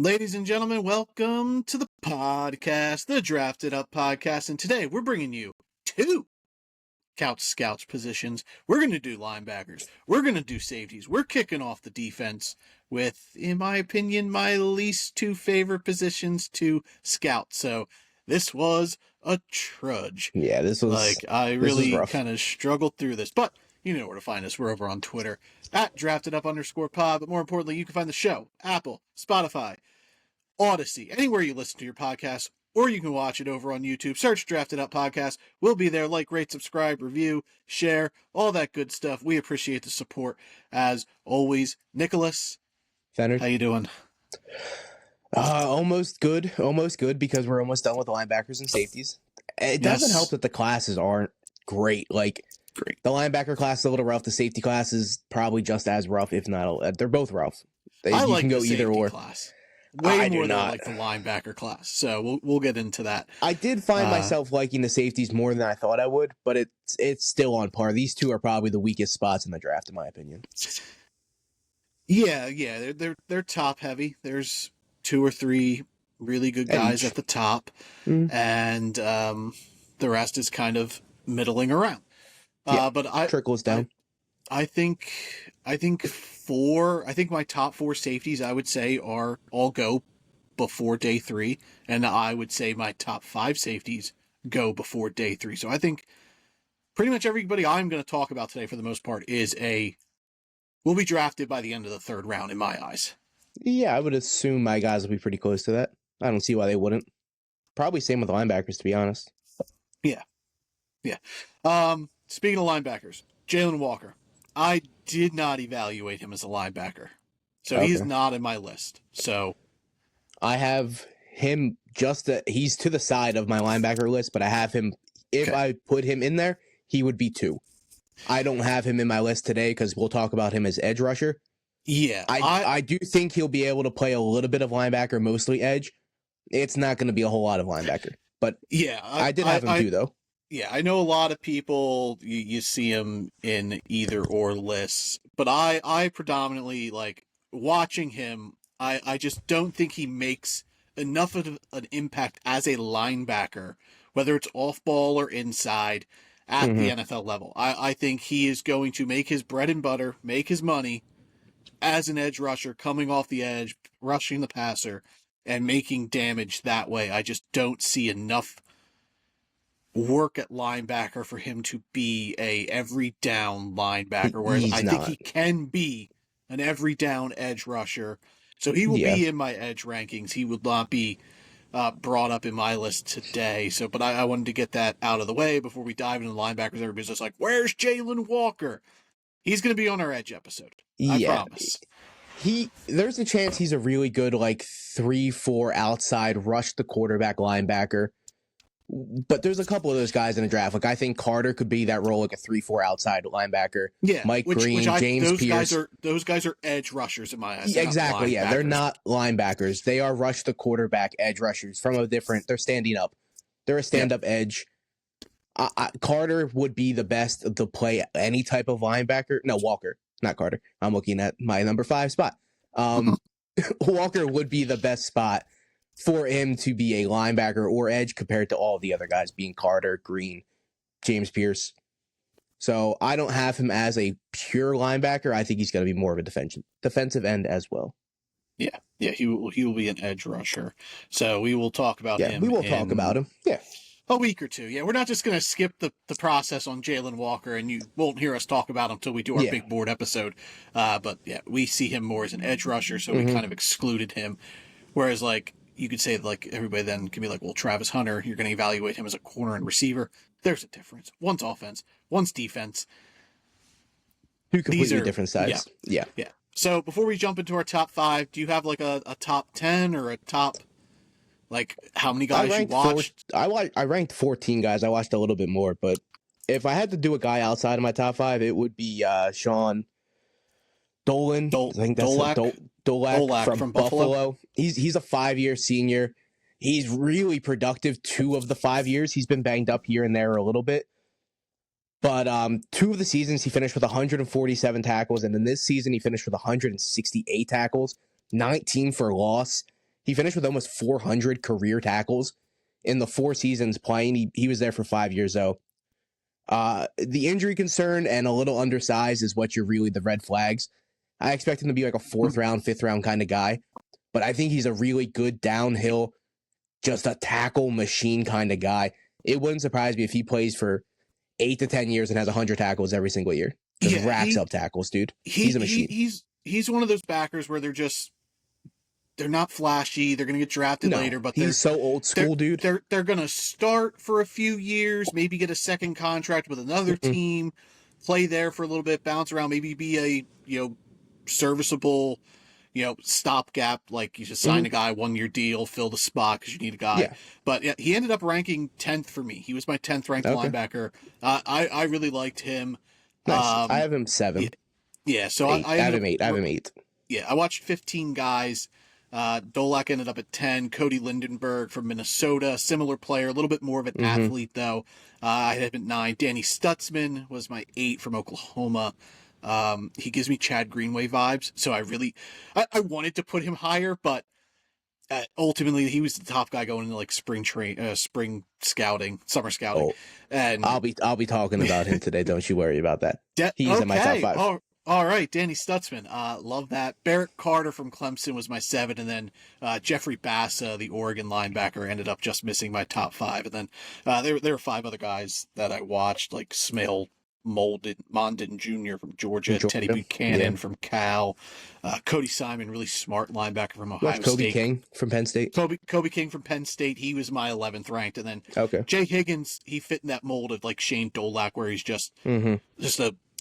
Ladies and gentlemen, welcome to the podcast, the Drafted Up Podcast, and today we're bringing you two couch scouts positions. We're going to do linebackers. We're going to do safeties. We're kicking off the defense with, in my opinion, my least two favorite positions to scout. So this was a trudge. Yeah, this was I really kind of struggled through this, but you know where to find us. We're over on Twitter at @DraftedUp_pod, but more importantly, you can find the show, Apple, Spotify, Odyssey, anywhere you listen to your podcast, or you can watch it over on YouTube. Search Drafted Up Podcast. We'll be there. Like, rate, subscribe, review, share, all that good stuff. We appreciate the support as always. Nicholas, Fenner, how you doing? Almost good because we're almost done with the linebackers and safeties. It doesn't help that the classes aren't great. The linebacker class is a little rough. The safety class is probably just as rough, if not. They're both rough. You can go either or. Class. Way more than like the linebacker class. So we'll get into that. I did find myself liking the safeties more than I thought I would, but it's still on par. These two are probably the weakest spots in the draft, in my opinion. Yeah, they're top heavy. There's two or three really good guys at the top, and the rest is kind of middling around. But trickles down. I think my top four safeties, I would say, are all go before day 3, and I would say my top 5 safeties go before day 3. So I think pretty much everybody I'm going to talk about today, for the most part, will be drafted by the end of the 3rd round in my eyes. Yeah, I would assume my guys will be pretty close to that. I don't see why they wouldn't. Probably same with linebackers, to be honest. Yeah. Speaking of linebackers, Jalen Walker. I did not evaluate him as a linebacker, so he's not in my list. So I have him he's to the side of my linebacker list, but I have him, if I put him in there, he would be 2. I don't have him in my list today because we'll talk about him as edge rusher. Yeah. I do think he'll be able to play a little bit of linebacker, mostly edge. It's not going to be a whole lot of linebacker, but yeah, I did have him too, though. Yeah, I know a lot of people, you see him in either or lists, but I predominantly, like, watching him, I just don't think he makes enough of an impact as a linebacker, whether it's off ball or inside, at the NFL level. I think he is going to make his bread and butter, make his money as an edge rusher, coming off the edge, rushing the passer, and making damage that way. I just don't see enough work at linebacker for him to be a every down linebacker, whereas I think he can be an every down edge rusher. So he will be in my edge rankings. He would not be brought up in my list today. So, but I wanted to get that out of the way before we dive into the linebackers. Everybody's just like, where's Jalen Walker? He's going to be on our edge episode. I promise. There's a chance he's a really good, 3-4 outside, rush the quarterback linebacker. But there's a couple of those guys in the draft. I think Carter could be that role, like a 3-4 outside linebacker. Yeah, Mike Green, James Pierce. Those guys are edge rushers in my eyes. Exactly, yeah. They're not linebackers. They are rush the quarterback edge rushers they're standing up. They're a stand-up edge. Carter would be the best to play any type of linebacker. No, Walker, not Carter. I'm looking at my number 5 spot. Walker would be the best spot for him to be a linebacker or edge compared to all the other guys being Carter, Green, James Pierce. So I don't have him as a pure linebacker. I think he's going to be more of a defensive end as well. Yeah, he will be an edge rusher. So we will talk about him. Yeah, we will talk about him. Yeah. A week or two. Yeah, we're not just going to skip the process on Jalen Walker, and you won't hear us talk about him until we do our big board episode. But yeah, we see him more as an edge rusher, so we kind of excluded him. Whereas, you could say, everybody then can be like, well, Travis Hunter, you're going to evaluate him as a corner and receiver. There's a difference. One's offense, one's defense. 2 completely different sides. Yeah. So before we jump into our top 5, do you have a top 10 or a top, how many guys you watched? I ranked 14 guys. I watched a little bit more, but if I had to do a guy outside of my top 5, it would be Sean Dolan. I think that's Dolak from Buffalo. He's a 5-year senior. He's really productive 2 of the 5 years. He's been banged up here and there a little bit. But 2 of the seasons he finished with 147 tackles, and then this season he finished with 168 tackles, 19 for loss. He finished with almost 400 career tackles in the 4 seasons playing. He was there for 5 years, though. The injury concern and a little undersized is what you're really the red flags. I expect him to be like a 4th round, 5th round kind of guy, but I think he's a really good downhill, just a tackle machine kind of guy. It wouldn't surprise me if he plays for 8 to 10 years and has 100 tackles every single year. Just racks up tackles, dude. He's a machine. He's one of those backers where they're not flashy. They're going to get drafted later, but he's so old school, dude. They're going to start for a few years, maybe get a second contract with another team, play there for a little bit, bounce around, maybe be a serviceable stopgap. Like you just sign a guy 1-year deal, fill the spot because you need a guy. Yeah. But yeah, he ended up ranking 10th for me. He was my 10th ranked linebacker. I really liked him. Nice. I have him 7. Yeah. So I have him 8. I have him 8. Yeah, I watched 15 guys. Dolak ended up at 10. Cody Lindenberg from Minnesota, similar player, a little bit more of an athlete though. I had him at 9. Danny Stutzman was my 8 from Oklahoma. He gives me Chad Greenway vibes, so I wanted to put him higher, but ultimately he was the top guy going into like spring scouting, summer scouting. Oh, and I'll be talking about him today. Don't you worry about that. He's in my top 5. Oh, all right, Danny Stutzman. Love that. Barrett Carter from Clemson was my 7, and then Jeffrey Bassa, the Oregon linebacker, ended up just missing my top 5. And then there were 5 other guys that I watched, like Smale Mondin Jr. from Georgia, Teddy Buchanan from Cal, Cody Simon, really smart linebacker from Ohio State. Kobe King from Penn State. Kobe King from Penn State. He was my 11th ranked, and then Jay Higgins. He fit in that mold of like Shane Dolak, where he's just a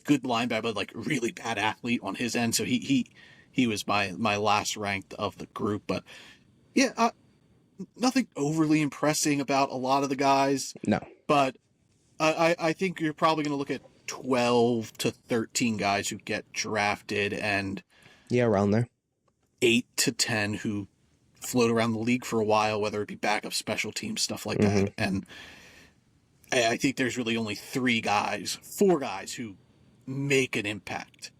good linebacker, but like really bad athlete on his end. So he was my last ranked of the group. But yeah, nothing overly impressing about a lot of the guys. No, but I think you're probably going to look at 12 to 13 guys who get drafted, and around there, 8 to 10 who float around the league for a while, whether it be backup, special teams, stuff like that. And I think there's really only 4 guys who make an impact.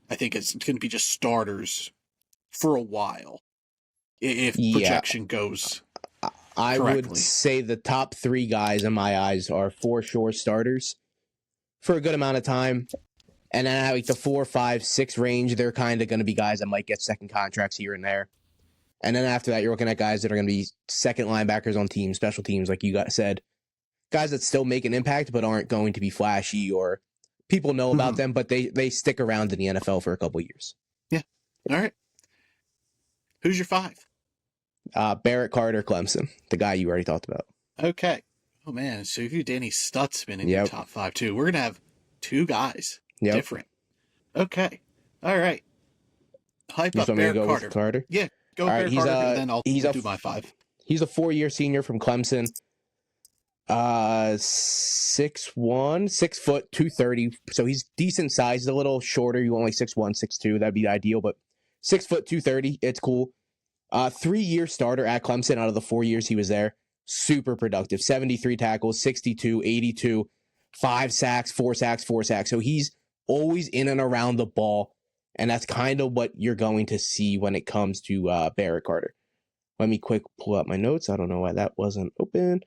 I think it's going to be just starters for a while if projection goes I correctly. would say the top 3 guys in my eyes are for sure starters for a good amount of time. And then like the 4, 5, 6 range, they're kind of going to be guys that might get second contracts here and there. And then after that, you're looking at guys that are going to be second linebackers on teams, special teams, like you guys said. Guys that still make an impact but aren't going to be flashy or people know about them, but they stick around in the NFL for a couple of years. Yeah. All right. Who's your 5? Barrett Carter, Clemson, the guy you already talked about. Okay. Oh, man. So if you're Danny Stutzman in your top 5, too, we're going to have 2 guys different. Okay. All right. Hype up Barrett Carter. Yeah. Go Barrett Carter, and then I'll do my 5. He's a 4-year senior from Clemson. 6'1", 6 foot, 230. So he's decent size. He's a little shorter. You want like 6'1", 6'2". That'd be ideal, but 6 foot, 230. It's cool. 3-year starter at Clemson out of the 4 years he was there. Super productive. 73 tackles, 62, 82, 5 sacks, 4 sacks, 4 sacks. So he's always in and around the ball. And that's kind of what you're going to see when it comes to Barrett Carter. Let me quick pull up my notes. I don't know why that wasn't open.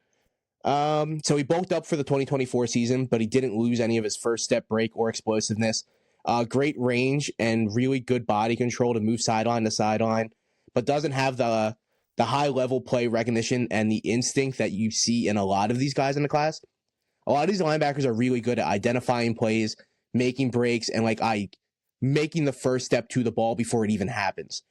So he bulked up for the 2024 season, but he didn't lose any of his first step break or explosiveness. Great range and really good body control to move sideline to sideline, but doesn't have the high level play recognition and the instinct that you see in a lot of these guys in the class. A lot of these linebackers are really good at identifying plays, making breaks, and making the first step to the ball before it even happens.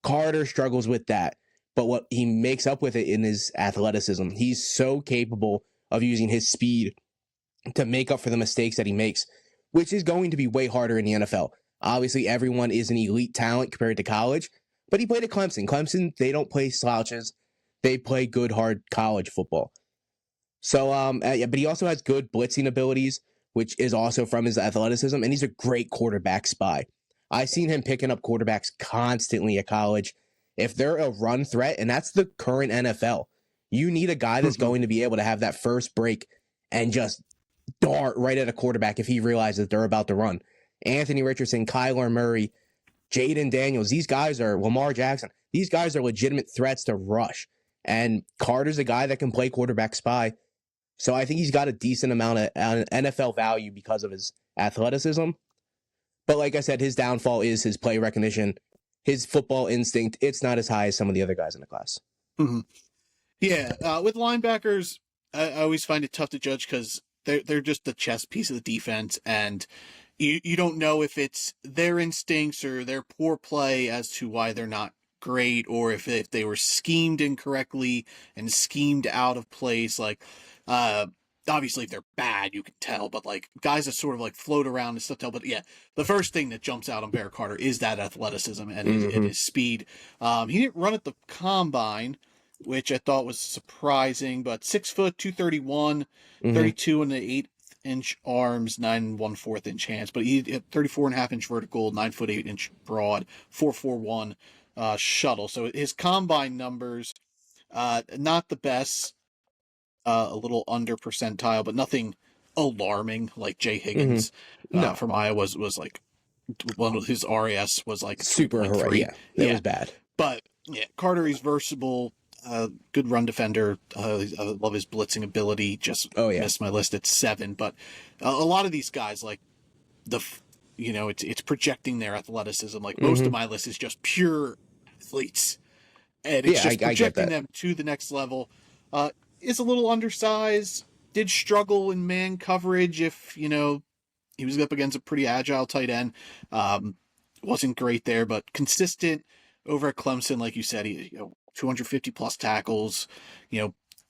Carter struggles with that, but what he makes up with it in his athleticism. He's so capable of using his speed to make up for the mistakes that he makes, which is going to be way harder in the NFL. Obviously, everyone is an elite talent compared to college, but he played at Clemson. Clemson, they don't play slouches. They play good, hard college football. So, but he also has good blitzing abilities, which is also from his athleticism, and he's a great quarterback spy. I've seen him picking up quarterbacks constantly at college. If they're a run threat, and that's the current NFL, you need a guy that's going to be able to have that first break and just dart right at a quarterback if he realizes they're about to run. Anthony Richardson, Kyler Murray, Jaden Daniels, these guys are Lamar Jackson. These guys are legitimate threats to rush. And Carter's a guy that can play quarterback spy. So I think he's got a decent amount of NFL value because of his athleticism. But like I said, his downfall is his play recognition, his football instinct. It's not as high as some of the other guys in the class. Mm-hmm. Yeah, with linebackers, I always find it tough to judge because they're just the chess piece of the defense, and you don't know if it's their instincts or their poor play as to why they're not great, or if they were schemed incorrectly and schemed out of place. Like, obviously, if they're bad, you can tell, but like guys that sort of like float around and stuff. But yeah, the first thing that jumps out on Bear Carter is that athleticism and his speed. He didn't run at the combine, which I thought was surprising, but 6 foot, 231, 32 and an 8-inch arms, 9 1/4 inch hands, but he had 34.5-inch vertical, 9 foot 8-inch broad, 4.41 shuttle. So his combine numbers, not the best, a little under percentile, but nothing alarming like Jay Higgins from Iowa was like one of his RAS was like super 3.3. Yeah, that was bad. But yeah, Carter, he's versatile. Good run defender. I love his blitzing ability. Just missed my list at 7. But a lot of these guys, like it's projecting their athleticism. Like most of my list is just pure athletes, and it's just projecting them to the next level. Is a little undersized. Did struggle in man coverage if he was up against a pretty agile tight end. Wasn't great there, but consistent over at Clemson, like you said. He 250 plus tackles,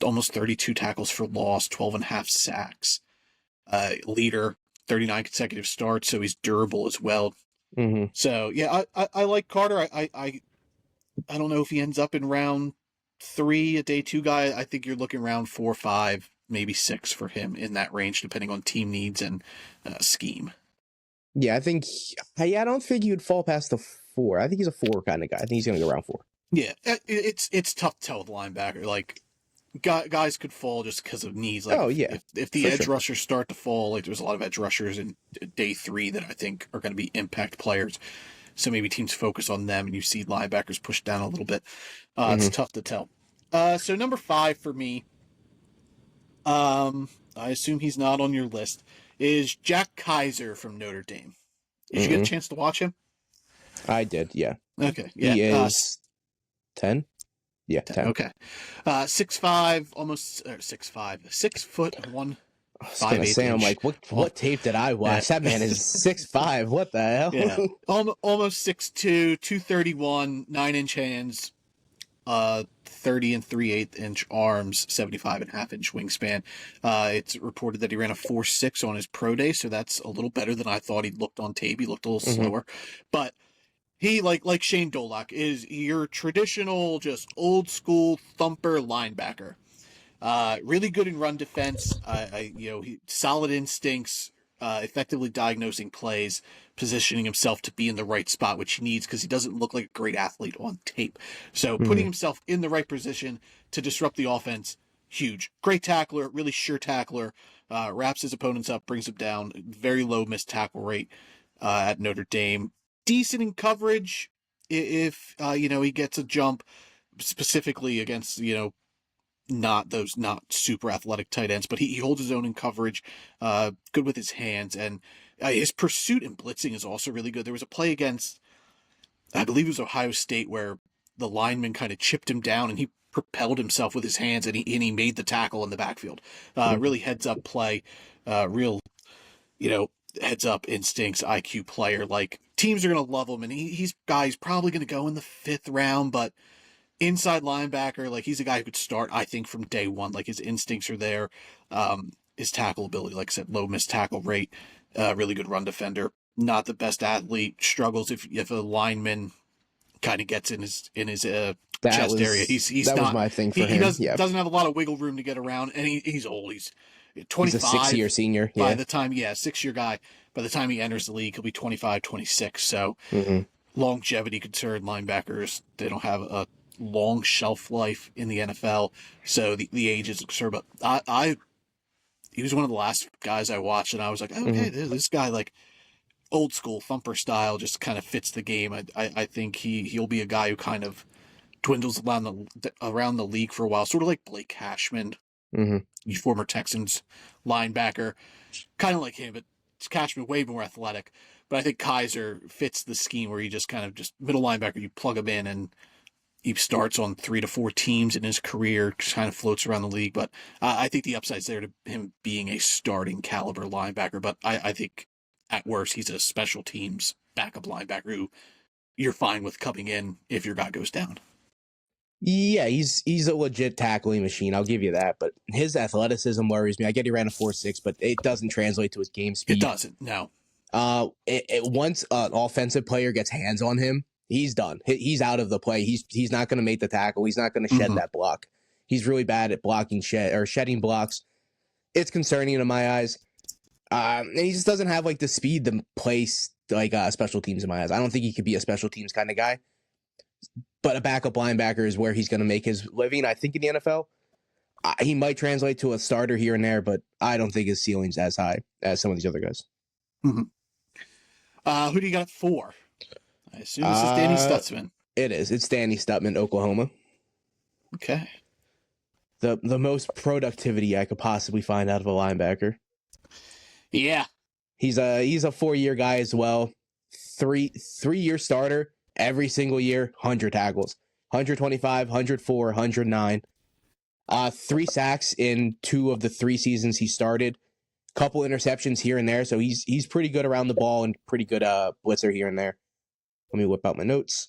almost 32 tackles for loss, 12.5 sacks. Leader, 39 consecutive starts, so he's durable as well. So yeah, I like Carter. I don't know if he ends up in round 3, a day 2 guy. I think you're looking round 4, 5, maybe 6 for him, in that range, depending on team needs and scheme. Yeah, I think. I don't think he would fall past the 4. I think he's a 4 kind of guy. I think he's going to go around 4. Yeah, it's tough to tell with linebacker. Like, guys could fall just because of needs. Like, if the edge rushers start to fall, like there's a lot of edge rushers in day 3 that I think are going to be impact players. So maybe teams focus on them, and you see linebackers pushed down a little bit. It's tough to tell. So number 5 for me, I assume he's not on your list, is Jack Kaiser from Notre Dame. Did you get a chance to watch him? I did, yeah. Okay, yeah. He is 10? Yeah, 10. Okay. 6'5", almost 6'5", 6 foot 1. I was going to say, I'm like, what tape did I watch? That man is 6'5". What the hell? Yeah. Almost 6'2", 231, 9-inch hands, 30 and 3/8-inch arms, 75.5-inch wingspan. It's reported that he ran a 4.6 on his pro day, so that's a little better than I thought he looked on tape. He looked a little slower, but he, like Shane Dolac, is your traditional, just old school thumper linebacker. Really good in run defense. Solid instincts, effectively diagnosing plays, positioning himself to be in the right spot, which he needs because he doesn't look like a great athlete on tape. So putting himself in the right position to disrupt the offense, huge. Great tackler, really sure tackler. Wraps his opponents up, brings them down. Very low missed tackle rate at Notre Dame. Decent in coverage if he gets a jump, specifically against not super athletic tight ends, but he holds his own in coverage, good with his hands, and his pursuit and blitzing is also really good. There was a play against, I believe it was Ohio State, where the lineman kind of chipped him down and he propelled himself with his hands and he made the tackle in the backfield. Really heads up play, real, heads up instincts, IQ player. Like, teams are going to love him, and he's probably going to go in the 5th round, but inside linebacker, like, he's a guy who could start, I think, from day 1. Like, his instincts are there. His tackle ability, like I said, low missed tackle rate, really good run defender. Not the best athlete, struggles if a lineman kind of gets in his chest area. That was my thing for him. He doesn't have a lot of wiggle room to get around, and he's old. He's 25. He's a 6-year senior. By the time, 6-year guy. By the time he enters the league, he'll be 25, 26. So longevity concern, linebackers, they don't have a long shelf life in the NFL. So the age is a concern. But he was one of the last guys I watched, and I was like, okay, this guy, like, old school thumper style, just kind of fits the game. I think he'll be a guy who kind of dwindles around the league for a while, sort of like Blake Cashman, former Texans linebacker, kind of like him, but Cashman way more athletic. But I think Kaiser fits the scheme where he just kind of just middle linebacker, you plug him in and he starts on 3 to 4 teams in his career, just kind of floats around the league. But I think the upside's there to him being a starting caliber linebacker. But I think at worst, he's a special teams backup linebacker who you're fine with coming in if your guy goes down. Yeah, he's a legit tackling machine. I'll give you that. But his athleticism worries me. I get he ran a 4.6, but it doesn't translate to his game speed. It doesn't, no. Once an offensive player gets hands on him, he's done. He's out of the play. He's not going to make the tackle. He's not going to shed that block. He's really bad at shedding blocks. It's concerning in my eyes. And he just doesn't have like the speed to place like special teams in my eyes. I don't think he could be a special teams kind of guy. But a backup linebacker is where he's going to make his living. I think in the NFL, he might translate to a starter here and there, but I don't think his ceiling's as high as some of these other guys. Who do you got 4? I assume this is Danny Stutzman. It is. It's Danny Stutzman, Oklahoma. Okay. The most productivity I could possibly find out of a linebacker. Yeah. He's a 4-year guy as well. 3-year starter every single year, 100 tackles. 125, 104, 109. 3 sacks in 2 of the 3 seasons he started. Couple interceptions here and there, so he's pretty good around the ball and pretty good blitzer here and there. Let me whip out my notes.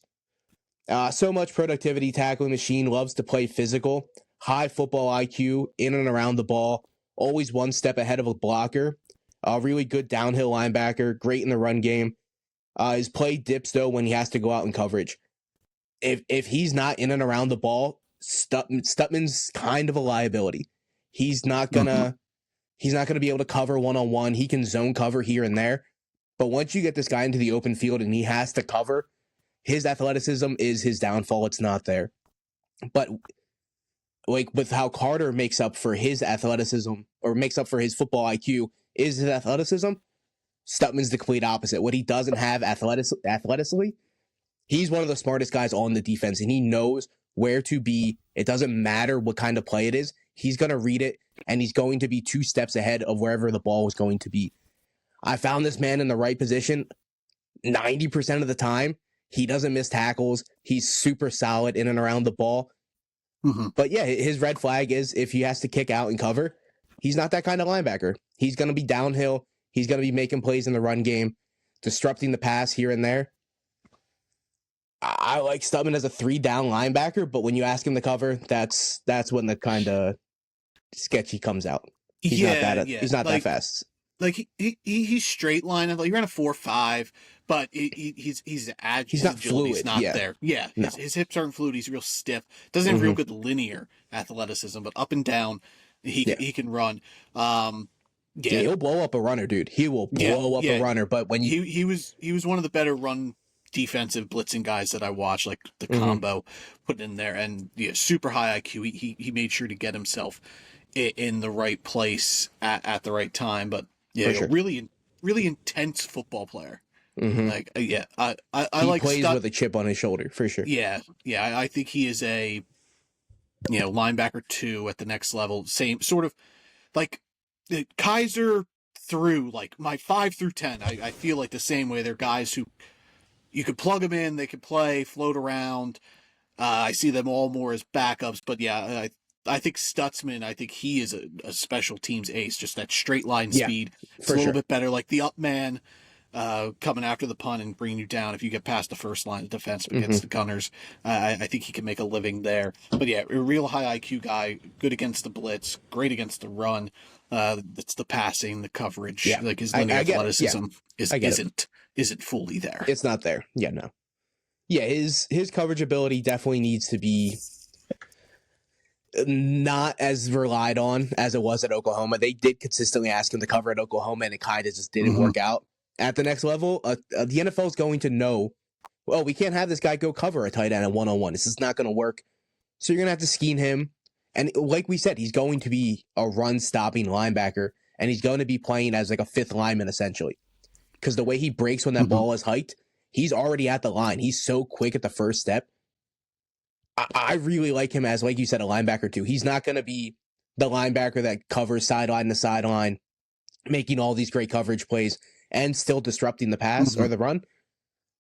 So much productivity, tackling machine, loves to play physical, high football IQ, in and around the ball, always one step ahead of a blocker. Really good downhill linebacker, great in the run game. His play dips though when he has to go out in coverage. If he's not in and around the ball, Stutzman's kind of a liability. He's not gonna be able to cover one-on-one. He can zone cover here and there. But once you get this guy into the open field and he has to cover, his athleticism is his downfall. It's not there. But like with how Carter makes up for his athleticism or makes up for his football IQ is his athleticism, Stutzman's the complete opposite. What he doesn't have athletically, he's one of the smartest guys on the defense, and he knows where to be. It doesn't matter what kind of play it is. He's going to read it, and he's going to be 2 steps ahead of wherever the ball is going to be. I found this man in the right position 90% of the time. He doesn't miss tackles. He's super solid in and around the ball. But yeah, his red flag is if he has to kick out and cover, he's not that kind of linebacker. He's going to be downhill. He's going to be making plays in the run game, disrupting the pass here and there. I like Stutzman as a 3-down linebacker, but when you ask him to cover, that's when the kind of sketchy comes out. He's not that fast. Like he's straight line. Like he ran a 4.5, but he's not fluid. He's not there. Yeah, no. His hips aren't fluid. He's real stiff. Doesn't have real good linear athleticism, but up and down he can run. He'll blow up a runner, dude. He will blow up a runner. But when he was one of the better run defensive blitzing guys that I watched, like the combo put in there, and super high IQ. He made sure to get himself in the right place at the right time. But sure. really intense football player. Like I like plays with a chip on his shoulder for sure. I think he is a linebacker 2 at the next level. Same sort of like Kaiser through like my 5 through 10. I feel like the same way. They're guys who you could plug them in, they could play, float around. I see them all more as backups, but I think Stutzman, he is a special teams ace, just that straight line speed. It's a little bit better, like the up man coming after the punt and bringing you down if you get past the first line of defense against the Gunners. I think he can make a living there. But a real high IQ guy, good against the blitz, great against the run. It's the passing, the coverage. Yeah. Like his linear athleticism isn't fully there. It's not there. Yeah, no. Yeah, his coverage ability definitely needs to be not as relied on as it was at Oklahoma. They did consistently ask him to cover at Oklahoma, and it kind of just didn't work out. At the next level, the NFL is going to know, well, we can't have this guy go cover a tight end at one-on-one. This is not going to work. So you're going to have to scheme him. And like we said, he's going to be a run-stopping linebacker, and he's going to be playing as like a 5th lineman, essentially. Because the way he breaks when that ball is hiked, he's already at the line. He's so quick at the first step. I really like him as, like you said, a linebacker too. He's not going to be the linebacker that covers sideline to sideline, making all these great coverage plays and still disrupting the pass or the run.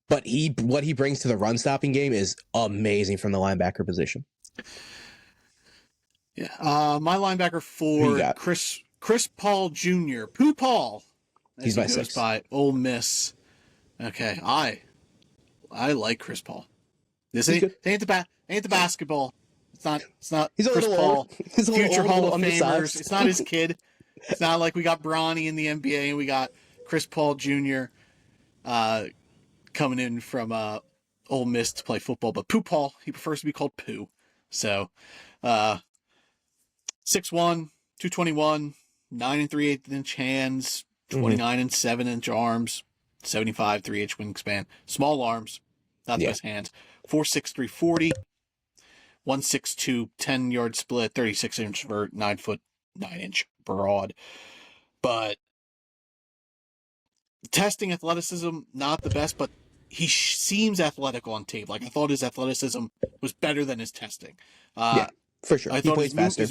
But what he brings to the run stopping game is amazing from the linebacker position. Yeah. My linebacker Who you 4, got? Chris Paul Jr. Pooh Paul, as He's he my goes 6. by. Ole Miss. Okay, I like Chris Paul. This He's good. ain't the basketball. It's not He's a Chris little Paul. old. He's a Future little old, Hall a of little Famers. undersized. It's not his kid. It's not like we got Bronny in the NBA and we got Chris Paul Jr. Coming in from Ole Miss to play football. But Pooh Paul, he prefers to be called Pooh. So, 6'1", 221, 9 3/8 inch hands, 29 and 7-inch arms, 75 3-inch wingspan, small arms, not the best hands, 4'6", 340, 162, 10-yard split, 36-inch vert, 9', 9-inch broad. But testing athleticism, not the best, but he seems athletic on tape. Like, I thought his athleticism was better than his testing. Yeah, for sure. I He thought plays faster.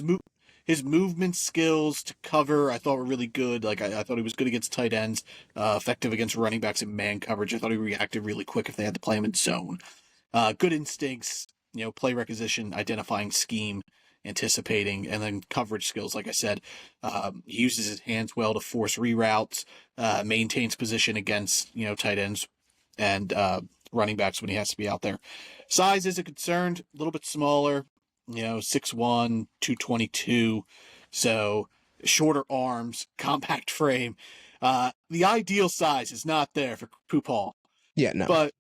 his movement skills to cover, I thought were really good. Like, I thought he was good against tight ends, effective against running backs in man coverage. I thought he reacted really quick if they had to play him in zone. Good instincts, play requisition, identifying scheme, anticipating, and then coverage skills. Like I said, he uses his hands well to force reroutes, maintains position against, tight ends and running backs when he has to be out there. Size is a concern, a little bit smaller, 6'1", 222. So shorter arms, compact frame. The ideal size is not there for Pooh Paul. Yeah, no. But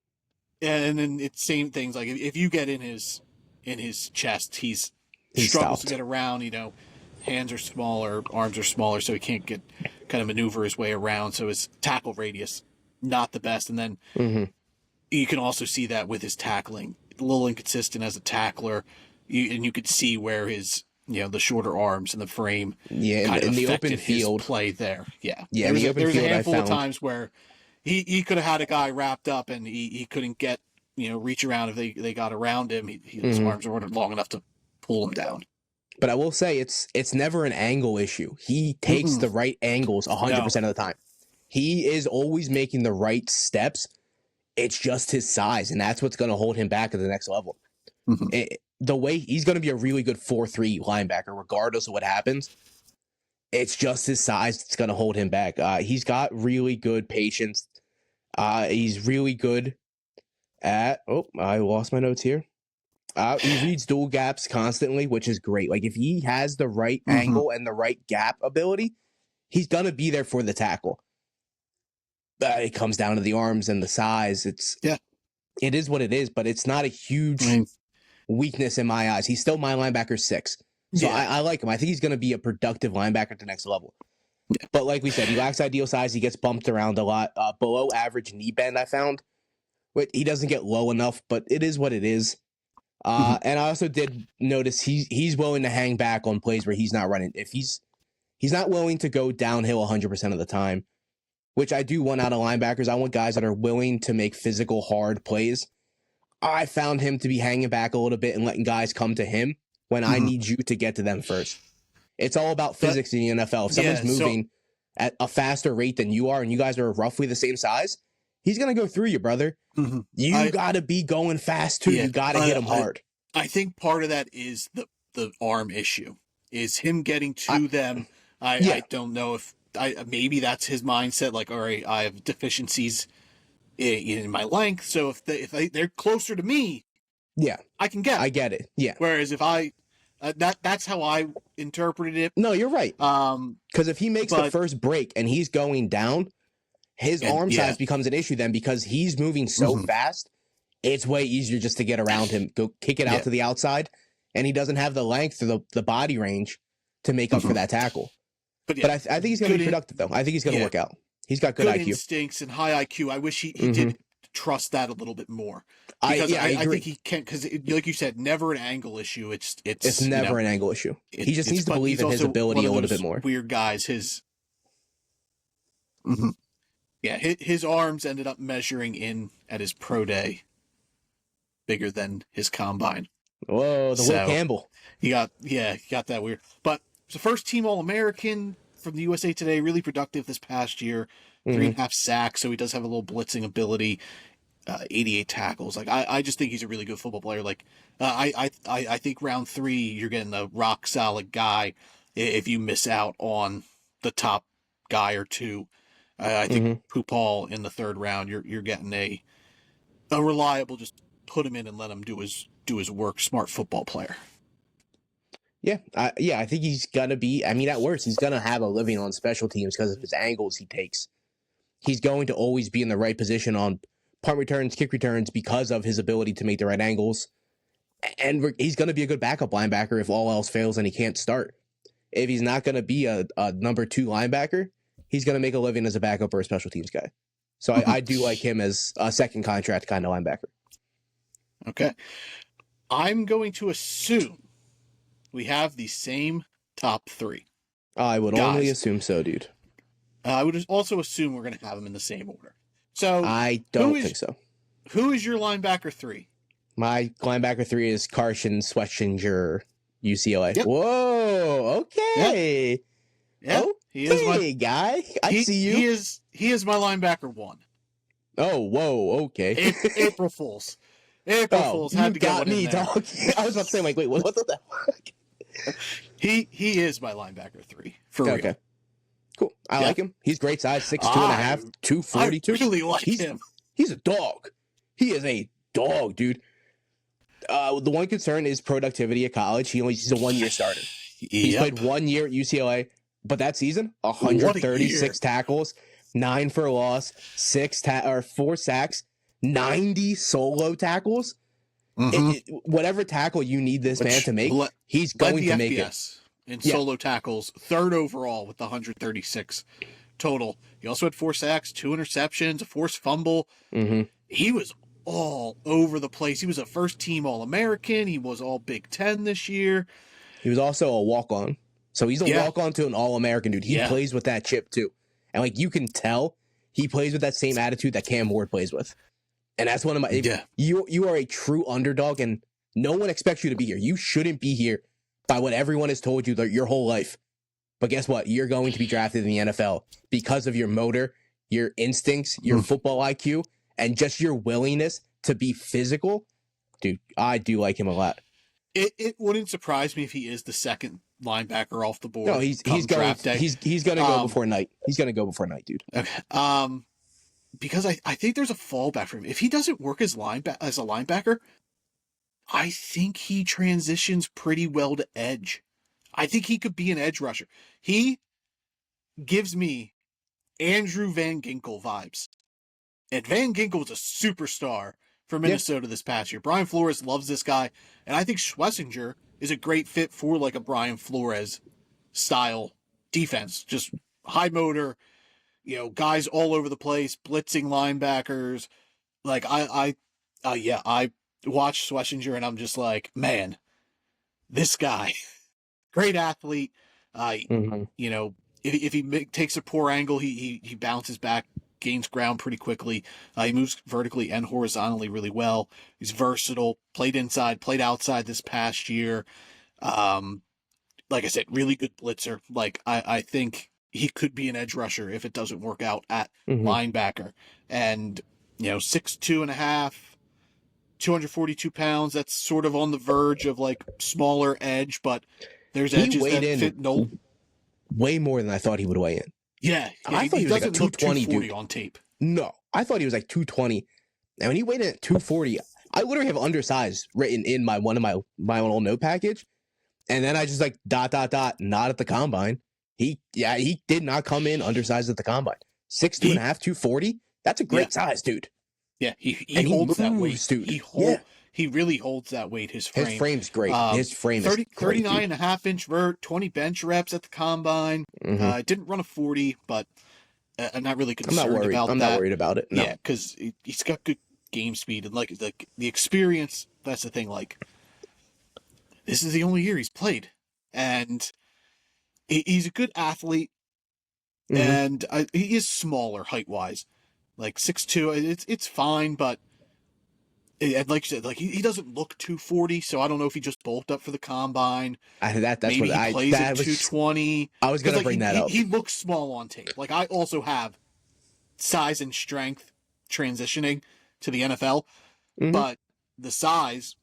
and then it's same things, like if you get in his chest, he struggles to get around. Hands are smaller, arms are smaller, so he can't get kind of maneuver his way around. So his tackle radius not the best, and then you can also see that with his tackling, a little inconsistent as a tackler. And you could see where his the shorter arms and the frame kind of in the affected open field his play there. Yeah, there in was, the open there was a field, handful I of found times where he could have had a guy wrapped up and he couldn't get reach around if they got around him. His arms weren't long enough to pull him down. But I will say it's never an angle issue. He takes the right angles 100% of the time. He is always making the right steps. It's just his size, and that's what's going to hold him back at the next level. The way he's going to be a really good 4-3 linebacker, regardless of what happens. It's just his size that's going to hold him back. He's got really good patience. He's really good at. Oh, I lost my notes here. He reads dual gaps constantly, which is great. Like, if he has the right angle and the right gap ability, he's going to be there for the tackle. But it comes down to the arms and the size. It is what it is, but it's not a huge weakness in my eyes. He's still my linebacker 6. So I like him. I think he's going to be a productive linebacker at the next level. Yeah. But like we said, he lacks ideal size. He gets bumped around a lot. Below average knee bend, I found. He doesn't get low enough, but it is what it is. And I also did notice he's willing to hang back on plays where he's not running. If he's not willing to go downhill 100% of the time, which I do want out of linebackers. I want guys that are willing to make physical, hard plays. I found him to be hanging back a little bit and letting guys come to him when I need you to get to them first. It's all about physics in the NFL. If someone's moving at a faster rate than you are and you guys are roughly the same size, he's going to go through you, brother. You got to be going fast, too. You got to hit him hard. I think part of that is the arm issue, is him getting to them. I don't know if maybe that's his mindset. Like, all right, I have deficiencies in my length, so if they're closer to me, I can get. I get it. Yeah. Whereas if I that's how I interpreted it. No, you're right. Because if he makes the first break and he's going down, his arm size becomes an issue then, because he's moving so fast. It's way easier just to get around him, go kick it out to the outside, and he doesn't have the length or the body range to make up for that tackle. But I think he's going to be productive, though. I think he's going to work out. He's got good IQ. Instincts and high IQ. I wish he did trust that a little bit more. Because I think he can, because like you said, never an angle issue. It's never an angle issue. He just needs to believe in his ability a little bit more. Weird guys. His arms ended up measuring in at his pro day bigger than his combine. Whoa, the Will So Campbell. he got that weird. But he's a first team All American from the USA Today, really productive this past year. Three Hmm. and a half sacks, so he does have a little blitzing ability. 88 tackles. Like I just think he's a really good football player. Like I think round 3 you're getting a rock solid guy. If you miss out on the top guy or two, I think Hmm. Pupal in the 3rd round you're getting a reliable. Just put him in and let him do his work. Smart football player. Yeah, I think he's gonna be. I mean, at worst, he's gonna have a living on special teams because of his angles he takes. He's going to always be in the right position on punt returns, kick returns because of his ability to make the right angles. And he's going to be a good backup linebacker if all else fails and he can't start. If he's not going to be a number 2 linebacker, he's going to make a living as a backup or a special teams guy. So I do like him as a second contract kind of linebacker. Okay, I'm going to assume we have the same top 3 I would only guys. assume so, dude. I would also assume we're going to have them in the same order. So I don't think so. Who is your linebacker 3? My linebacker 3 is Carson Schwetzinger, UCLA. Yep. Whoa, okay. Yeah, okay, he is my guy. I see you. He is my linebacker 1. Oh, whoa, okay. April Fools. April Fools had to get one in there. Dog. I was about to say, like, wait, what the fuck? He is my linebacker 3 for real. Okay. Cool. I like him. He's great size, 6'2.5", 242. I really like him. He's a dog. He is a dog, dude. The one concern is productivity at college. He's a 1-year starter. He's played 1 year at UCLA, but that season, 136 tackles, 9 for a loss, 4 sacks, 90 solo tackles. Whatever tackle you need this man to make, he's going to make it. In solo tackles, 3rd overall with the 136 total. He also had 4 sacks, 2 interceptions, a forced fumble. He was all over the place. He was a first team All-American. He was all Big Ten this year. He was also a walk-on. So he's a walk-on to an All-American, dude. He plays with that chip, too. And, like, you can tell he plays with that same attitude that Cam Ward plays with. And that's one of my... You are a true underdog, and no one expects you to be here. You shouldn't be here by what everyone has told you your whole life. But guess what? You're going to be drafted in the NFL because of your motor, your instincts, your football IQ, and just your willingness to be physical. Dude, I do like him a lot. It wouldn't surprise me if he is the second linebacker off the board. No, he's going to go before night. He's going to go before night, dude. Okay. Because I think there's a fallback for him. If he doesn't work as a linebacker, I think he transitions pretty well to edge. I think he could be an edge rusher. He gives me Andrew Van Ginkel vibes. And Van Ginkel was a superstar for Minnesota this past year. Brian Flores loves this guy. And I think Schlesinger is a great fit for like a Brian Flores style defense. Just high motor, guys all over the place, blitzing linebackers. Like I watch Schlesinger and I'm just like, man, this guy, great athlete. If he takes a poor angle, he bounces back, gains ground pretty quickly. He moves vertically and horizontally really well. He's versatile, played inside, played outside this past year. Like I said, really good blitzer. Like I think he could be an edge rusher if it doesn't work out at linebacker. And, 6'2.5", 242 pounds. That's sort of on the verge of like smaller edge, but there's edges that fit way more than I thought he would weigh in. Yeah, I thought he was like a 220 dude on tape. No, I thought he was like 220. And when he weighed in at 240, I literally have undersized written in my old note package. And then I just like ... not at the combine. He did not come in undersized at the combine. 6'2.5", 240. That's a great size, dude. Yeah, he holds that weight, dude. He really holds that weight. His frame's great. His frame is great, 39.5-inch vert, 20 bench reps at the combine. Didn't run a 40, but I'm not really concerned about that. I'm not worried about it. No. Yeah, because he's got good game speed and like the experience. That's the thing. Like, this is the only year he's played, and he's a good athlete. And he is smaller height wise, like 6'2". It's fine, but and like you said, like he doesn't look 240, so I don't know if he just bulked up for the combine. That's Maybe what he plays at that was. 220. I was Because gonna like bring that up. he looks small on tape. Like I also have size and strength transitioning to the NFL, Mm-hmm. but the size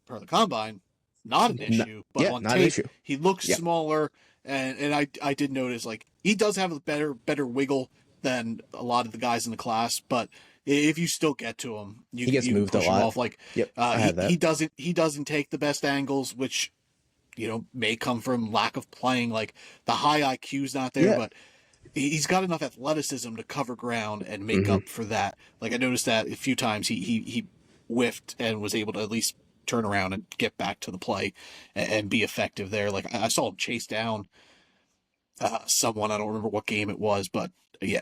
per the combine, not an No, issue. But yeah, on not an tape, issue. he looks Yeah. smaller, and I did notice like he does have a better wiggle than a lot of the guys in the class, but if you still get to him, He gets you can moved a push him lot. off. Like Yep, I have that. he doesn't take the best angles, which may come from lack of playing. Like the high IQ's not there, Yeah. but he's got enough athleticism to cover ground and make Mm-hmm. up for that. Like I noticed that a few times he whiffed and was able to at least turn around and get back to the play and be effective there. Like I saw him chase down someone. I don't remember what game it was, but yeah,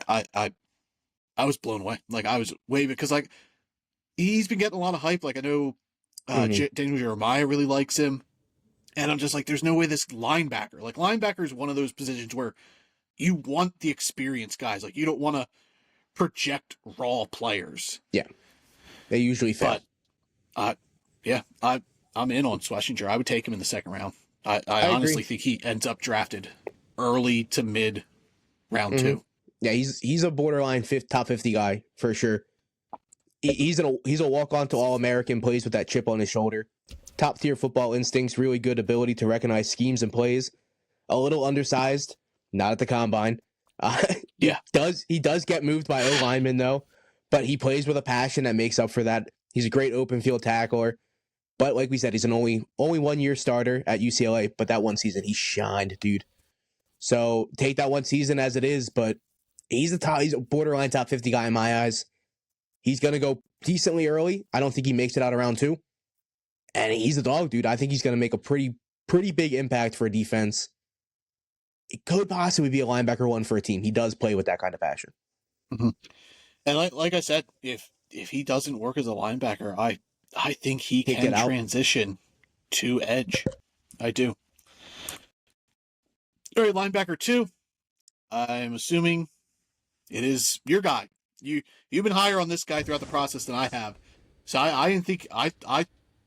I was blown away. Like I was way because like he's been getting a lot of hype. Like I know Mm-hmm. Daniel Jeremiah really likes him. And I'm just like, there's no way this linebacker, like linebacker is one of those positions where you want the experienced guys. Like you don't want to project raw players. Yeah, they usually fail. But yeah, I'm in on Schlesinger. I would take him in the second round. I I honestly agree. think he ends up drafted early to mid round Mm-hmm. two. Yeah, he's a borderline top 50 guy for sure. He's a walk on to All American, plays with that chip on his shoulder. Top tier football instincts, really good ability to recognize schemes and plays. A little undersized, not at the combine. Yeah. He does get moved by O linemen though, but he plays with a passion that makes up for that. He's a great open field tackler. But like we said, he's an only 1 year starter at UCLA. But that one season, he shined, dude. So take that one season as it is. But he's a borderline top 50 guy in my eyes. He's gonna go decently early. I don't think he makes it out of round 2. And he's a dog, dude. I think he's gonna make a pretty big impact for a defense. It could possibly be a linebacker one for a team. He does play with that kind of passion. Mm-hmm. And like I said, if he doesn't work as a linebacker, I think he Can't can get out. transition to edge. I do. All right, linebacker 2. I'm assuming it is your guy. You've been higher on this guy throughout the process than I have. So I didn't think I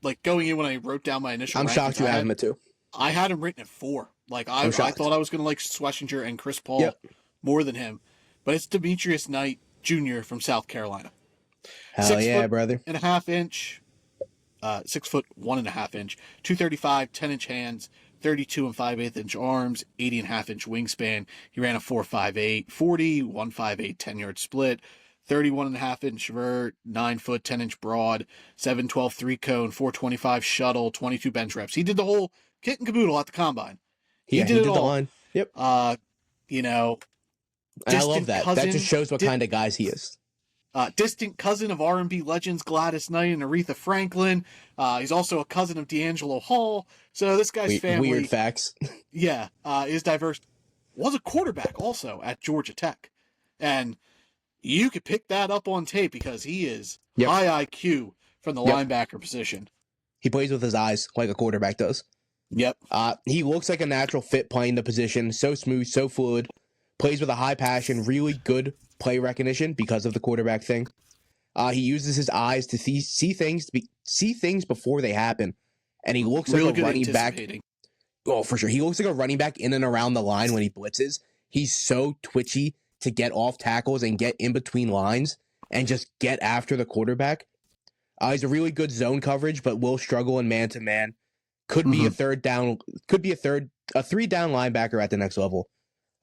like going in when I wrote down my initial I'm rankings, shocked you have him at 2. I had him written at 4. Like I shocked. thought I was gonna like Schlesinger and Chris Paul Yep. more than him. But it's Demetrius Knight Jr. from South Carolina. Hell yeah, brother. 6'1.5" 6'1.5" 235, 10-inch hands, 32 and 5/8-inch arms, 80.5-inch wingspan. He ran a 4.58 40, 1.58 10-yard split, 31.5-inch vert, 9 foot 10-inch broad, 7.12 3-cone, 4.25 shuttle, 22 bench reps. He did the whole kit and caboodle at the combine. He did it the all. line. Yep. You know, And I love that. cousin, that just shows what kind of guys he is. distant cousin of R&B legends Gladys Knight and Aretha Franklin. He's also a cousin of D'Angelo Hall. So this guy's family, Weird facts. yeah, is diverse. Was a quarterback also at Georgia Tech, and you could pick that up on tape because he is high IQ from the linebacker position. He plays with his eyes like a quarterback does. Yep. He looks like a natural fit playing the position. So smooth, so fluid. Plays with a high passion. Really good play recognition because of the quarterback thing. He uses his eyes to see things before they happen, and he looks really like a running back. Oh, for sure. He looks like a running back in and around the line when he blitzes. He's so twitchy to get off tackles and get in between lines and just get after the quarterback. He's a really good zone coverage, but will struggle in man to man. Could be a 3rd down linebacker at the next level.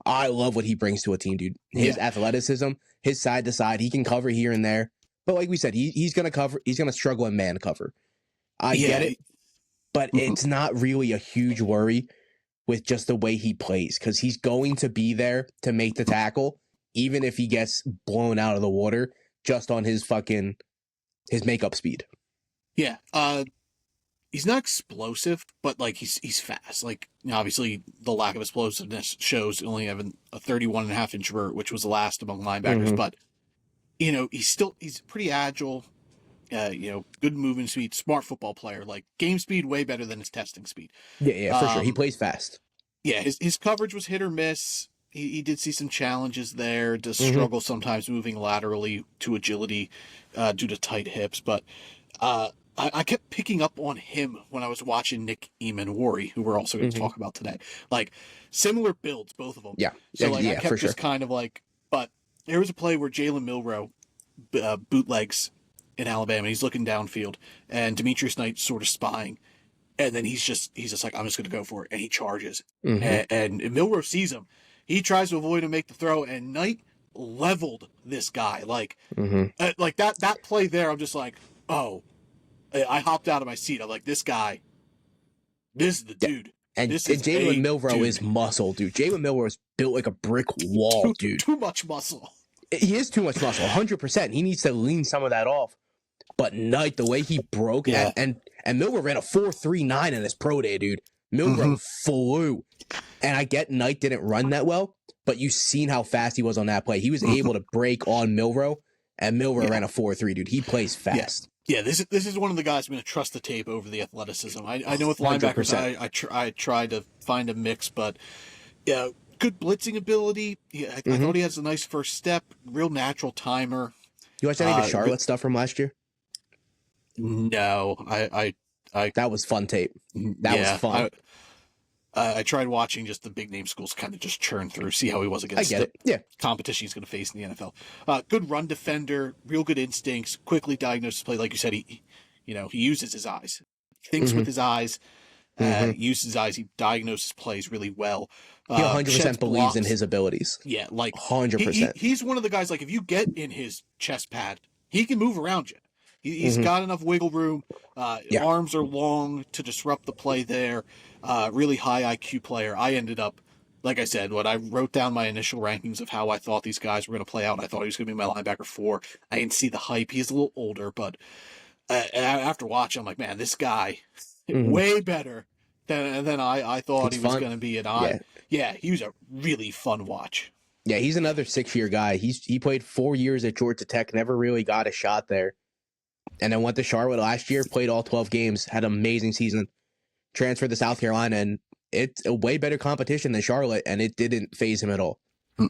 I love what he brings to a team, dude. His athleticism, his side to side, he can cover here and there. But like we said, he's gonna cover. He's gonna struggle in man cover. I get it, but it's not really a huge worry with just the way he plays because he's going to be there to make the tackle, even if he gets blown out of the water just on his makeup speed. Yeah. He's not explosive, but like he's fast. Like obviously the lack of explosiveness shows only having a 31.5-inch vert, which was the last among linebackers. But he's pretty agile. Good movement speed, smart football player. Like game speed, way better than his testing speed. Yeah, for sure. He plays fast. Yeah, his coverage was hit or miss. He did see some challenges there. Does struggle sometimes moving laterally to agility due to tight hips, but I kept picking up on him when I was watching Nick Eamon-Worry, who we're also going to talk about today. Like, similar builds, both of them. Yeah. So, like, I Yeah, for kept sure. just kind of like, but there was a play where Jalen Milroe bootlegs in Alabama. He's looking downfield, and Demetrius Knight sort of spying, and then he's just like, I'm just going to go for it, and he charges, and Milroe sees him. He tries to avoid and make the throw, and Knight leveled this guy. Like, like that play there. I'm just like, oh. I hopped out of my seat. I'm like, this guy, this is the dude. And This is Jalen Milroe dude. is muscle, dude. Jalen Milroe is built like a brick wall, dude. Too much muscle. He is too much muscle, 100%. He needs to lean some of that off. But Knight, the way he broke, and Milroe ran a 4.39 in his pro day, dude. Milroe flew. And I get Knight didn't run that well, but you seen how fast he was on that play. He was able to break on Milroe, and Milroe ran a 4.3, dude. He plays fast. Yeah, this is one of the guys I'm going to trust the tape over the athleticism. I know with linebackers, I tried to find a mix, but yeah, good blitzing ability. Yeah, I thought he has a nice first step, real natural timer. You watched any of the Charlotte stuff from last year? No, I that was fun tape. That was fun. I tried watching just the big name schools kind of just churn through, see how he was against the competition he's going to face in the NFL. Good run defender, real good instincts, quickly diagnoses play. Like you said, he uses his eyes, thinks with his eyes, uses his eyes. He diagnoses plays really well. He 100% believes in his abilities. Yeah, like 100%. He's one of the guys, like if you get in his chest pad, he can move around you. He's got enough wiggle room. Arms are long to disrupt the play there. Really high IQ player. I ended up, like I said, when I wrote down my initial rankings of how I thought these guys were going to play out, I thought he was going to be my linebacker 4. I didn't see the hype. He's a little older, but after watching, I'm like, man, this guy way better than I thought he was going to be. And he was a really fun watch. Yeah, he's another 6-year guy. He played 4 years at Georgia Tech, never really got a shot there. And then went to Charlotte last year, played all 12 games, had an amazing season, transferred to South Carolina, and it's a way better competition than Charlotte, and it didn't faze him at all.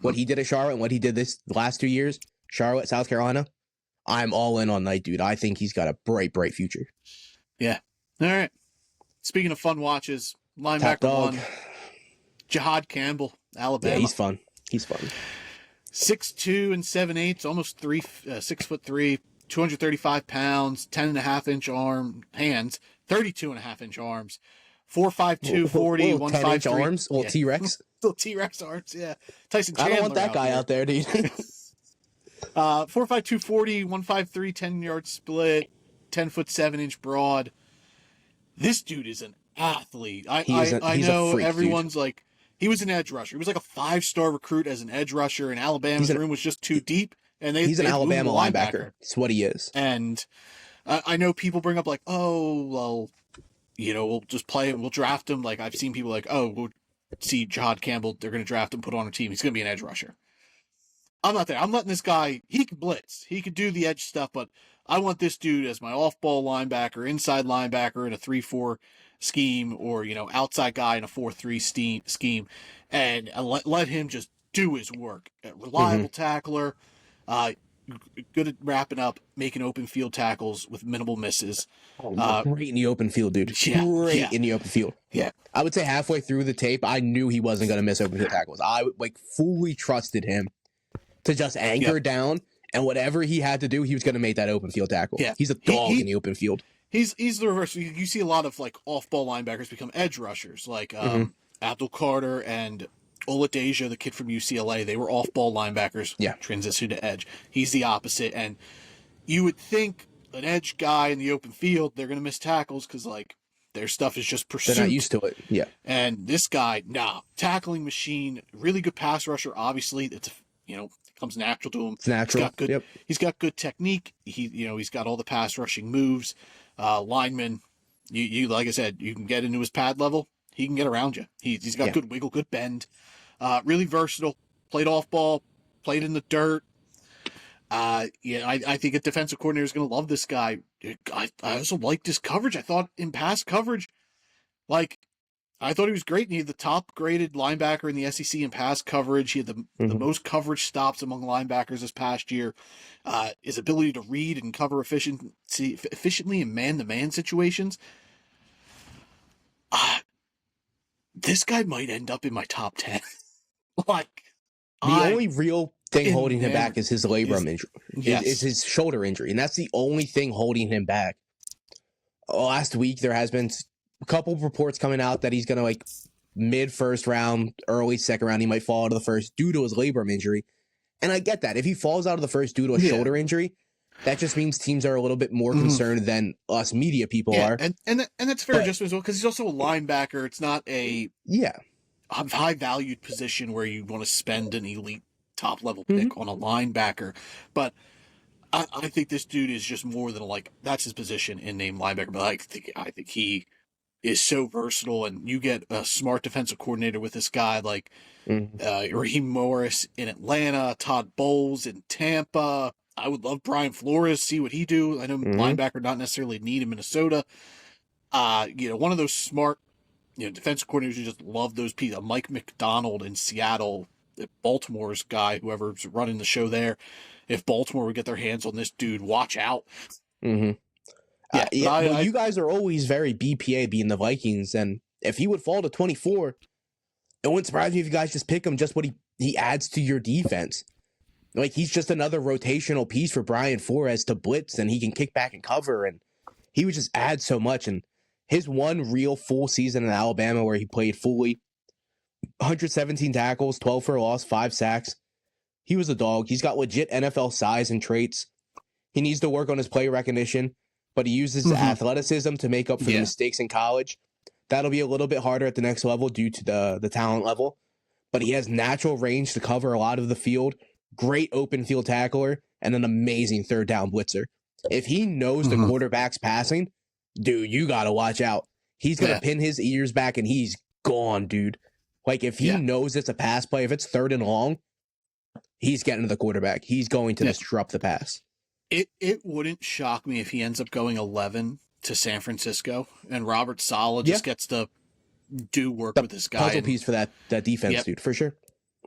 What he did at Charlotte and what he did this last 2 years, Charlotte, South Carolina, I'm all in on Knight, dude. I think he's got a bright, bright future. Yeah. All right. Speaking of fun watches, linebacker 1, Jihad Campbell, Alabama. Yeah, he's fun. 6'2" and 7/8, almost 6'3", 235 pounds, 10.5-inch hands, 32.5-inch arms, 4'5", 40, 153 arms, little T-Rex, little T-Rex arms. Yeah, Tyson Chandler. I don't want that guy out there, dude. 4'5", 40, 153, 10-yard split, 10'7" broad. This dude is an athlete. I know freak, everyone's dude. Like, he was an edge rusher. He was like a 5-star recruit as an edge rusher, and Alabama's room was just too deep. And he's an Alabama linebacker. That's what he is. And I know people bring up like, oh, well, we'll just play him. We'll draft him. Like, I've seen people like, oh, we'll see Jihad Campbell. They're going to draft him, put on a team. He's going to be an edge rusher. I'm not there. I'm letting this guy, he can blitz. He could do the edge stuff, but I want this dude as my off-ball linebacker, inside linebacker in a 3-4 scheme, or, outside guy in a 4-3 scheme. And let him just do his work. A reliable tackler. Good at wrapping up, making open field tackles with minimal misses. Great in the open field, dude. Great in the open field. Yeah. I would say halfway through the tape, I knew he wasn't going to miss open field tackles. I fully trusted him to just anchor down, and whatever he had to do, he was going to make that open field tackle. Yeah. He's a dog in the open field. He's the reverse. You see a lot of like off-ball linebackers become edge rushers, like Abdul Carter and Oladeja, the kid from UCLA. They were off-ball linebackers. Yeah. Transitioned to edge. He's the opposite, and you would think an edge guy in the open field, they're going to miss tackles because like their stuff is just pursuit. They're not used to it. Yeah. And this guy, tackling machine, really good pass rusher. Obviously, it's comes natural to him. It's natural. He's got good technique. He's got all the pass rushing moves. Lineman, you like I said, you can get into his pad level. He can get around you. He's got good wiggle, good bend. Really versatile. Played off ball. Played in the dirt. I think a defensive coordinator is going to love this guy. I also liked his coverage. I thought in pass coverage, like I thought he was great. He had the top graded linebacker in the SEC in pass coverage. He had the Hmm. most coverage stops among linebackers this past year. His ability to read and cover efficiently in man-to-man situations. Uh, this guy might end up in my top 10. Like, The I only real thing holding him back enamored. is his Is labrum injury, is yes, his shoulder injury, and that's the only thing holding him back. Last week there has been a couple of reports coming out that he's gonna like mid first round, early second round, he might fall out of the first due to his labrum injury. And I get that. If he falls out of the first due to a yeah, shoulder injury, that just means teams are a little bit more mhm. concerned than us media people Yeah, are. and that's fair But adjustment as well because he's also a linebacker. It's not a yeah. high valued position where you want to spend an elite top level Hmm. pick on a linebacker. But I think this dude is just more than like that's his position in name linebacker. But I think he is so versatile, and you get a smart defensive coordinator with this guy like Hmm. Raheem Morris in Atlanta, Todd Bowles in Tampa. I would love Brian Flores, see what he do. I know Hmm. linebacker not necessarily need in Minnesota. One of those smart, defensive coordinators who just love those people. Mike McDonald in Seattle, Baltimore's guy, whoever's running the show there. If Baltimore would get their hands on this dude, watch out. Hmm. Yeah, but Yeah. Well, you guys are always very BPA being the Vikings, and if he would fall to 24, it wouldn't surprise me if you guys just pick him just what he adds to your defense. Like he's just another rotational piece for Brian Flores to blitz, and he can kick back and cover, and he would just add so much. And his one real full season in Alabama where he played fully, 117 tackles, 12 for a loss, 5 sacks. He was a dog. He's got legit NFL size and traits. He needs to work on his play recognition, but he uses mm-hmm. athleticism to make up for the mistakes in college. That'll be a little bit harder at the next level due to the talent level, but he has natural range to cover a lot of the field, great open field tackler, and an amazing third down blitzer. If he knows the Mm-hmm. quarterback's passing, dude, you got to watch out. He's going to pin his ears back and he's gone, dude. Like if he knows it's a pass play, if it's third and long, he's getting to the quarterback. He's going to disrupt the pass. It wouldn't shock me if he ends up going 11 to San Francisco and Robert Saleh just gets to do work with this guy. Puzzle piece for that defense, dude, for sure.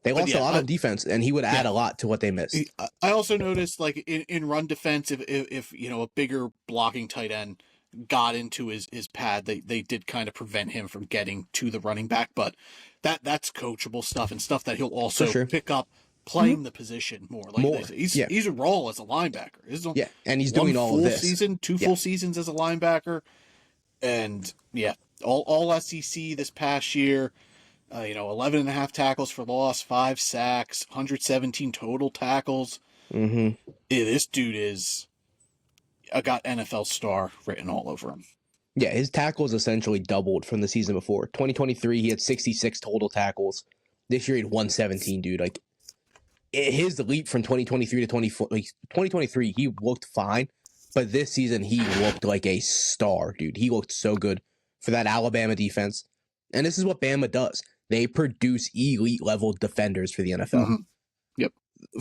They lost a lot of defense, and he would add a lot to what they missed. I also noticed, like in run defense, if a bigger blocking tight end got into his pad, they did kind of prevent him from getting to the running back. But that's coachable stuff and stuff that he'll also pick up playing the position more. Like he's raw as a linebacker. And he's doing all of this. Two full seasons as a linebacker, and all SEC this past year. 11 and a half tackles for loss, 5 sacks, 117 total tackles. Mm-hmm. This dude got NFL star written all over him. Yeah, his tackles essentially doubled from the season before. 2023, he had 66 total tackles. This year, he had 117, dude. Like, his leap from 2023 to 2023, he looked fine. But this season, he looked like a star, dude. He looked so good for that Alabama defense. And this is what Bama does. They produce elite level defenders for the NFL. Mm-hmm. Yep.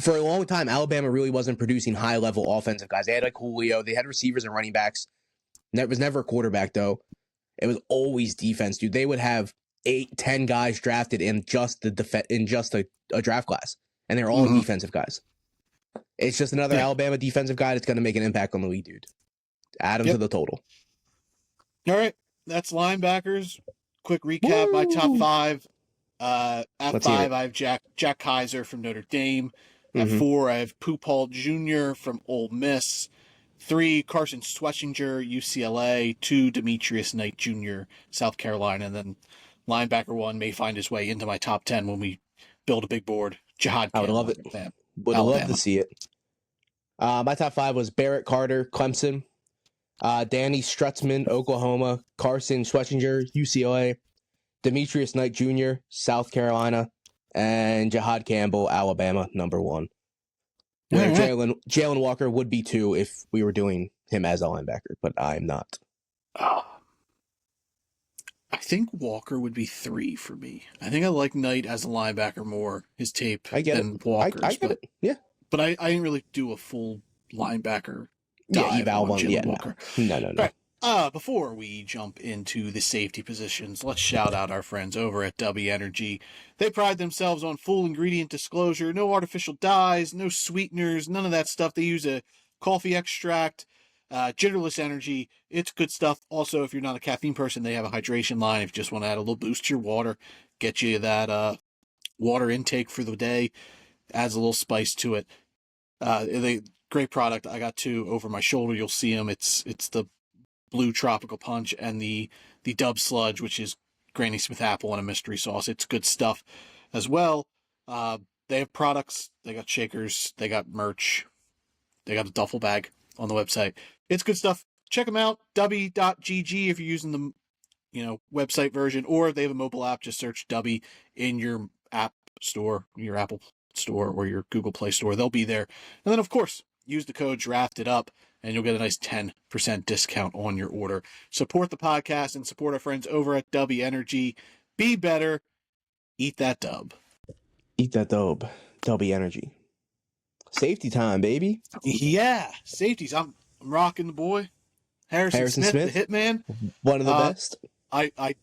For a long time, Alabama really wasn't producing high level offensive guys. They had like Julio, they had receivers and running backs. There was never a quarterback though. It was always defense, dude. They would have 8-10 guys drafted in just a draft class, and they're all defensive guys. It's just another Alabama defensive guy that's going to make an impact on the league, dude. Add him to the total. All right, that's linebackers. Quick recap: my top 5. At 5, I have Jack Kaiser from Notre Dame. At 4, I have Poophall Jr. from Ole Miss. 3, Carson Schwetzinger, UCLA. 2, Demetrius Knight Jr., South Carolina. And then linebacker 1 may find his way into my top 10 when we build a big board. Jihad Campbell. I would love it. Would love to see it. My top 5 was Barrett Carter, Clemson. Danny Strutzman, Oklahoma. Carson Schwetzinger, UCLA. Demetrius Knight Jr., South Carolina, and Jihad Campbell, Alabama, number 1. Where Jalen Walker would be 2 if we were doing him as a linebacker, but I'm not. I think Walker would be 3 for me. I think I like Knight as a linebacker more, his tape, than Walker's. I get it. Yeah. But I didn't really do a full linebacker eval one. Yeah, Walker. No. Right. Before we jump into the safety positions, let's shout out our friends over at W Energy. They pride themselves on full ingredient disclosure, no artificial dyes, no sweeteners, none of that stuff. They use a coffee extract, genderless energy. It's good stuff. Also, if you're not a caffeine person, they have a hydration line. If you just want to add a little boost to your water, get you that water intake for the day, adds a little spice to it. They great product. I got two over my shoulder. You'll see them. It's the Blue Tropical Punch and the Dub Sludge, which is Granny Smith apple and a mystery sauce. It's good stuff as well. They have products. They got shakers. They got merch. They got a duffel bag on the website. It's good stuff. Check them out. W.gg if you're using the website version, or if they have a mobile app, just search Dubby in your app store, your Apple store, or your Google Play store. They'll be there. And then, of course, use the code DRAFTEDUP, and you'll get a nice 10% discount on your order. Support the podcast and support our friends over at W Energy. Be better. Eat that dub. Eat that dub. W Energy. Safety time, baby. Yeah, safeties. I'm rocking the boy. Harrison Smith, the Hitman. One of the best. I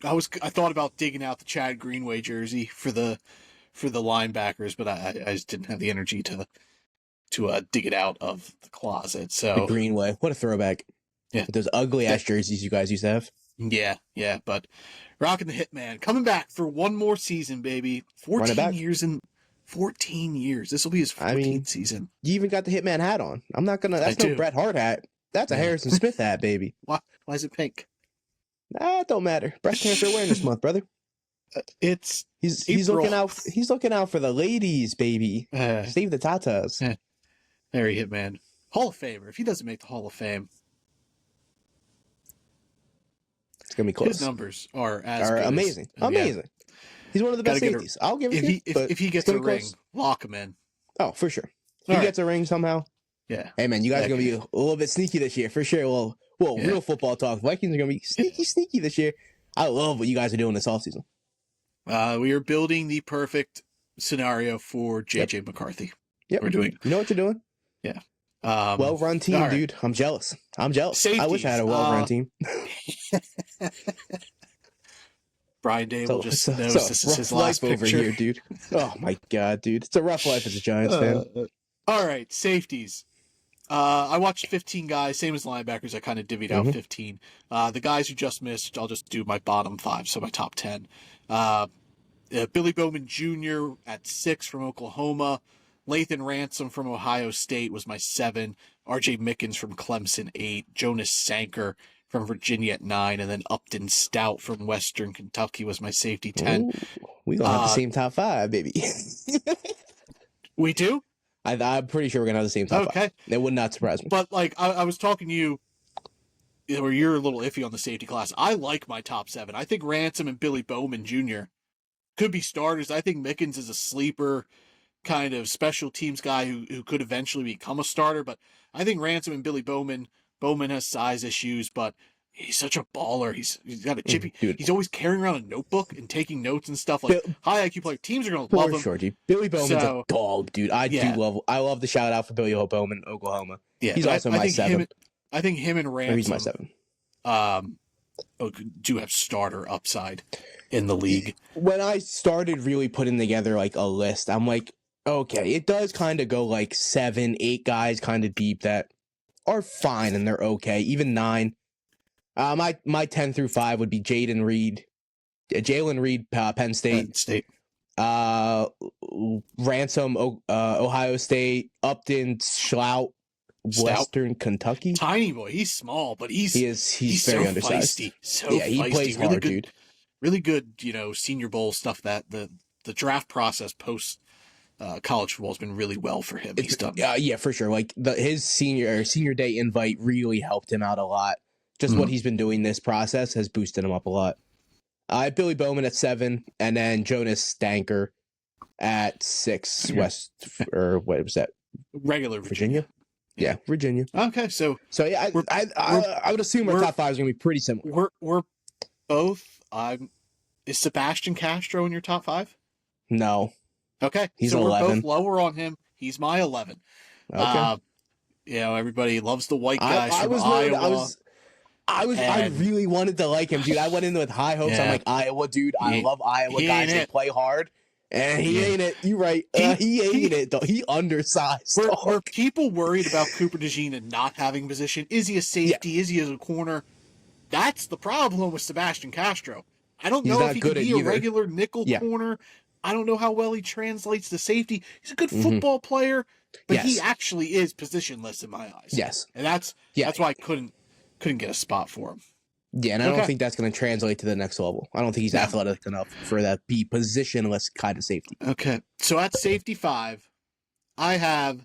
thought about digging out the Chad Greenway jersey for the linebackers, but I just didn't have the energy to dig it out of the closet. So the Greenway, what a throwback! Yeah, those ugly ass jerseys you guys used to have. Yeah, but rocking the Hitman, coming back for one more season, baby. 14 years. This will be his 14th season. You even got the Hitman hat on. I'm not gonna. That's no Bret Hart hat. That's a Harrison Smith hat, baby. Why is it pink? It don't matter. Breast Cancer Awareness Month, brother. He's looking out. He's looking out for the ladies, baby. Save the tatas. Harry Hitman, Hall of Famer. If he doesn't make the Hall of Fame, it's gonna be close. His numbers are amazing. Amazing. He's one of the best safeties. I'll give it to you. If he gets a ring, lock him in. Oh, for sure. If he gets a ring somehow. Yeah. Hey man, you guys are gonna be a little bit sneaky this year for sure. Well, real football talk. Vikings are gonna be sneaky this year. I love what you guys are doing this offseason. We are building the perfect scenario for JJ McCarthy. Yep. We're doing. You know what you're doing? Yeah. Well-run team, right. Dude. I'm jealous. Safeties. I wish I had a well-run team. Brian Dable just knows this is his last life over here, dude. Oh my god, dude. It's a rough life as a Giants fan. All right, safeties. I watched 15 guys, same as linebackers. I kind of divvied out 15. The guys who just missed, I'll just do my bottom 5, so my top 10. Billy Bowman Jr. at 6 from Oklahoma. Lathan Ransom from Ohio State was my 7. R.J. Mickens from Clemson, 8. Jonas Sanker from Virginia at 9. And then Upton Stout from Western Kentucky was my safety, 10. Ooh, we gonna have the same top 5, baby. We do? I'm pretty sure we're gonna have the same top 5. It would not surprise me. But like I was talking to you, or you're a little iffy on the safety class. I like my top 7. I think Ransom and Billy Bowman Jr. could be starters. I think Mickens is a sleeper kind of special teams guy who could eventually become a starter. But I think Ransom and Billy Bowman has size issues, but he's such a baller. He's got a chippy. He's always carrying around a notebook and taking notes and stuff. Like high IQ player. Teams are gonna love him. Sure, dude. Billy Bowman's a dog, dude. I love the shout out for Billy Bowman, Oklahoma. Yeah, he's also my 7. I think him and Ransom. He's my 7. Do have starter upside in the league. When I started really putting together like a list, I'm like, okay, it does kind of go like 7, 8 guys kind of deep that are fine and they're okay. Even 9. My 10 through 5 would be Jalen Reed, Penn State. Ransom, Ohio State. Upton Stout, Western Kentucky. Tiny boy. He's small, but he's very so undersized. Feisty. He plays really hard, good, dude. Really good, Senior Bowl stuff. That the draft process post college football has been really well for him. He's done. Yeah, for sure. Like his senior day invite really helped him out a lot. Just what he's been doing this process has boosted him up a lot. I have Billy Bowman at 7, and then Jonas Stanker at 6. West, or what was that? Regular Virginia. Yeah, Virginia. Okay, so yeah, I would assume our top 5 is going to be pretty similar. We're both. Is Sebastian Castro in your top 5? No. Okay, he's so 11. We're both lower on him. He's my 11. Okay. Everybody loves the white guys from Iowa. I And really wanted to like him, dude. I went in with high hopes. I'm yeah, like, Iowa, dude. I love Iowa he guys. ain't They it. play hard. And he Yeah. ain't it. You right. He ain't it, though. He undersized. Were people worried about Cooper DeJean and not having position? Is he a Yeah, safety? Is he a corner? That's the problem with Sebastian Castro. I don't he's know if not he could good at be a either. regular nickel Yeah. corner. I don't know how well he translates to safety. He's a good Mm-hmm. football player, but he Yes. actually is positionless in my eyes. Yes. And that's Yeah. why I couldn't get a spot for him. Yeah, and I don't Okay. think that's going to translate to the next level. I don't think he's No. athletic enough for that be positionless kind of safety. Okay. So at safety 5, I have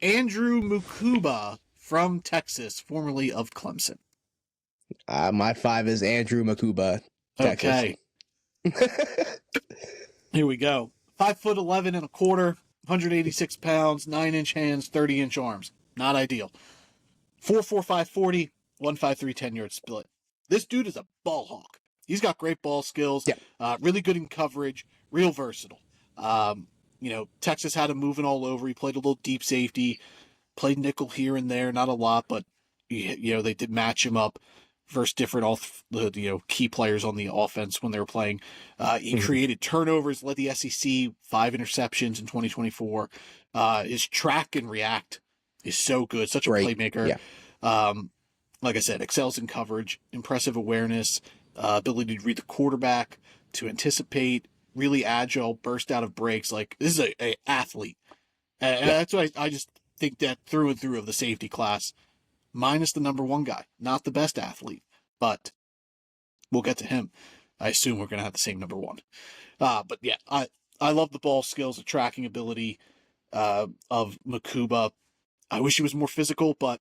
Andrew Mukuba from Texas, formerly of Clemson. My 5 is Andrew Makuba, Texas. Okay. Here we go. 5'11" and a quarter, 186 pounds, 9-inch hands, 30-inch arms. Not ideal. 4.45 40, 1.53 10-yard split. This dude is a ball hawk. He's got great ball skills, really good in coverage, real versatile. Texas had him moving all over. He played a little deep safety, played nickel here and there, not a lot, but they did match him up versus different key players on the offense when they were playing. He created turnovers, led the SEC, 5 interceptions in 2024. His track and react is so good, such a playmaker. Yeah. Like I said, excels in coverage, impressive awareness, ability to read the quarterback, to anticipate, really agile, burst out of breaks. Like, this is a athlete. And that's why I just think that through and through of the safety class, minus the number 1 guy, not the best athlete, but we'll get to him. I assume we're going to have the same number 1. But yeah, I love the ball skills, the tracking ability of Makuba. I wish he was more physical, but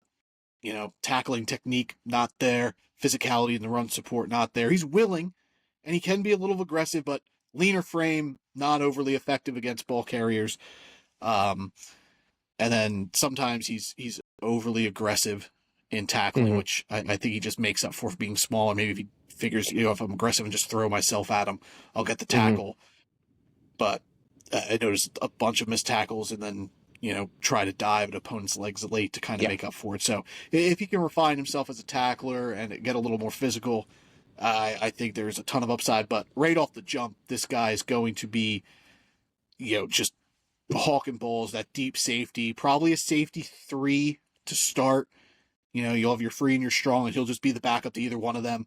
tackling technique, not there. Physicality in the run support, not there. He's willing, and he can be a little aggressive, but leaner frame, not overly effective against ball carriers. And then sometimes he's overly aggressive in tackling, which I think he just makes up for being small. Or maybe if he figures, if I'm aggressive and just throw myself at him, I'll get the tackle. But I noticed a bunch of missed tackles and then, try to dive at opponent's legs late to kind of make up for it. So if he can refine himself as a tackler and get a little more physical, I think there's a ton of upside. But right off the jump, this guy is going to be, just hawking balls, that deep safety, probably a safety 3 to start. You'll have your free and your strong, and he'll just be the backup to either one of them.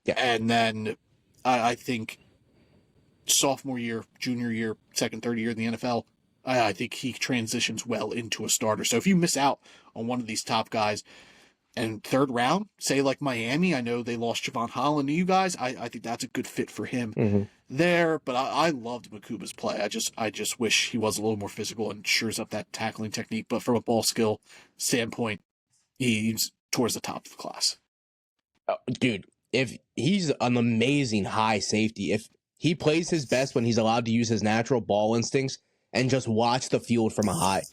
Yeah. And then I think sophomore year, junior year, second, third year in the NFL, I think he transitions well into a starter. So if you miss out on one of these top guys and third round, say like Miami, I know they lost Javon Holland to you guys. I think that's a good fit for him there. But I loved Makuba's play. I just wish he was a little more physical and shores up that tackling technique. But from a ball skill standpoint, he's towards the top of the class. Dude, if he's an amazing high safety, if he plays his best when he's allowed to use his natural ball instincts and just watch the field from a high.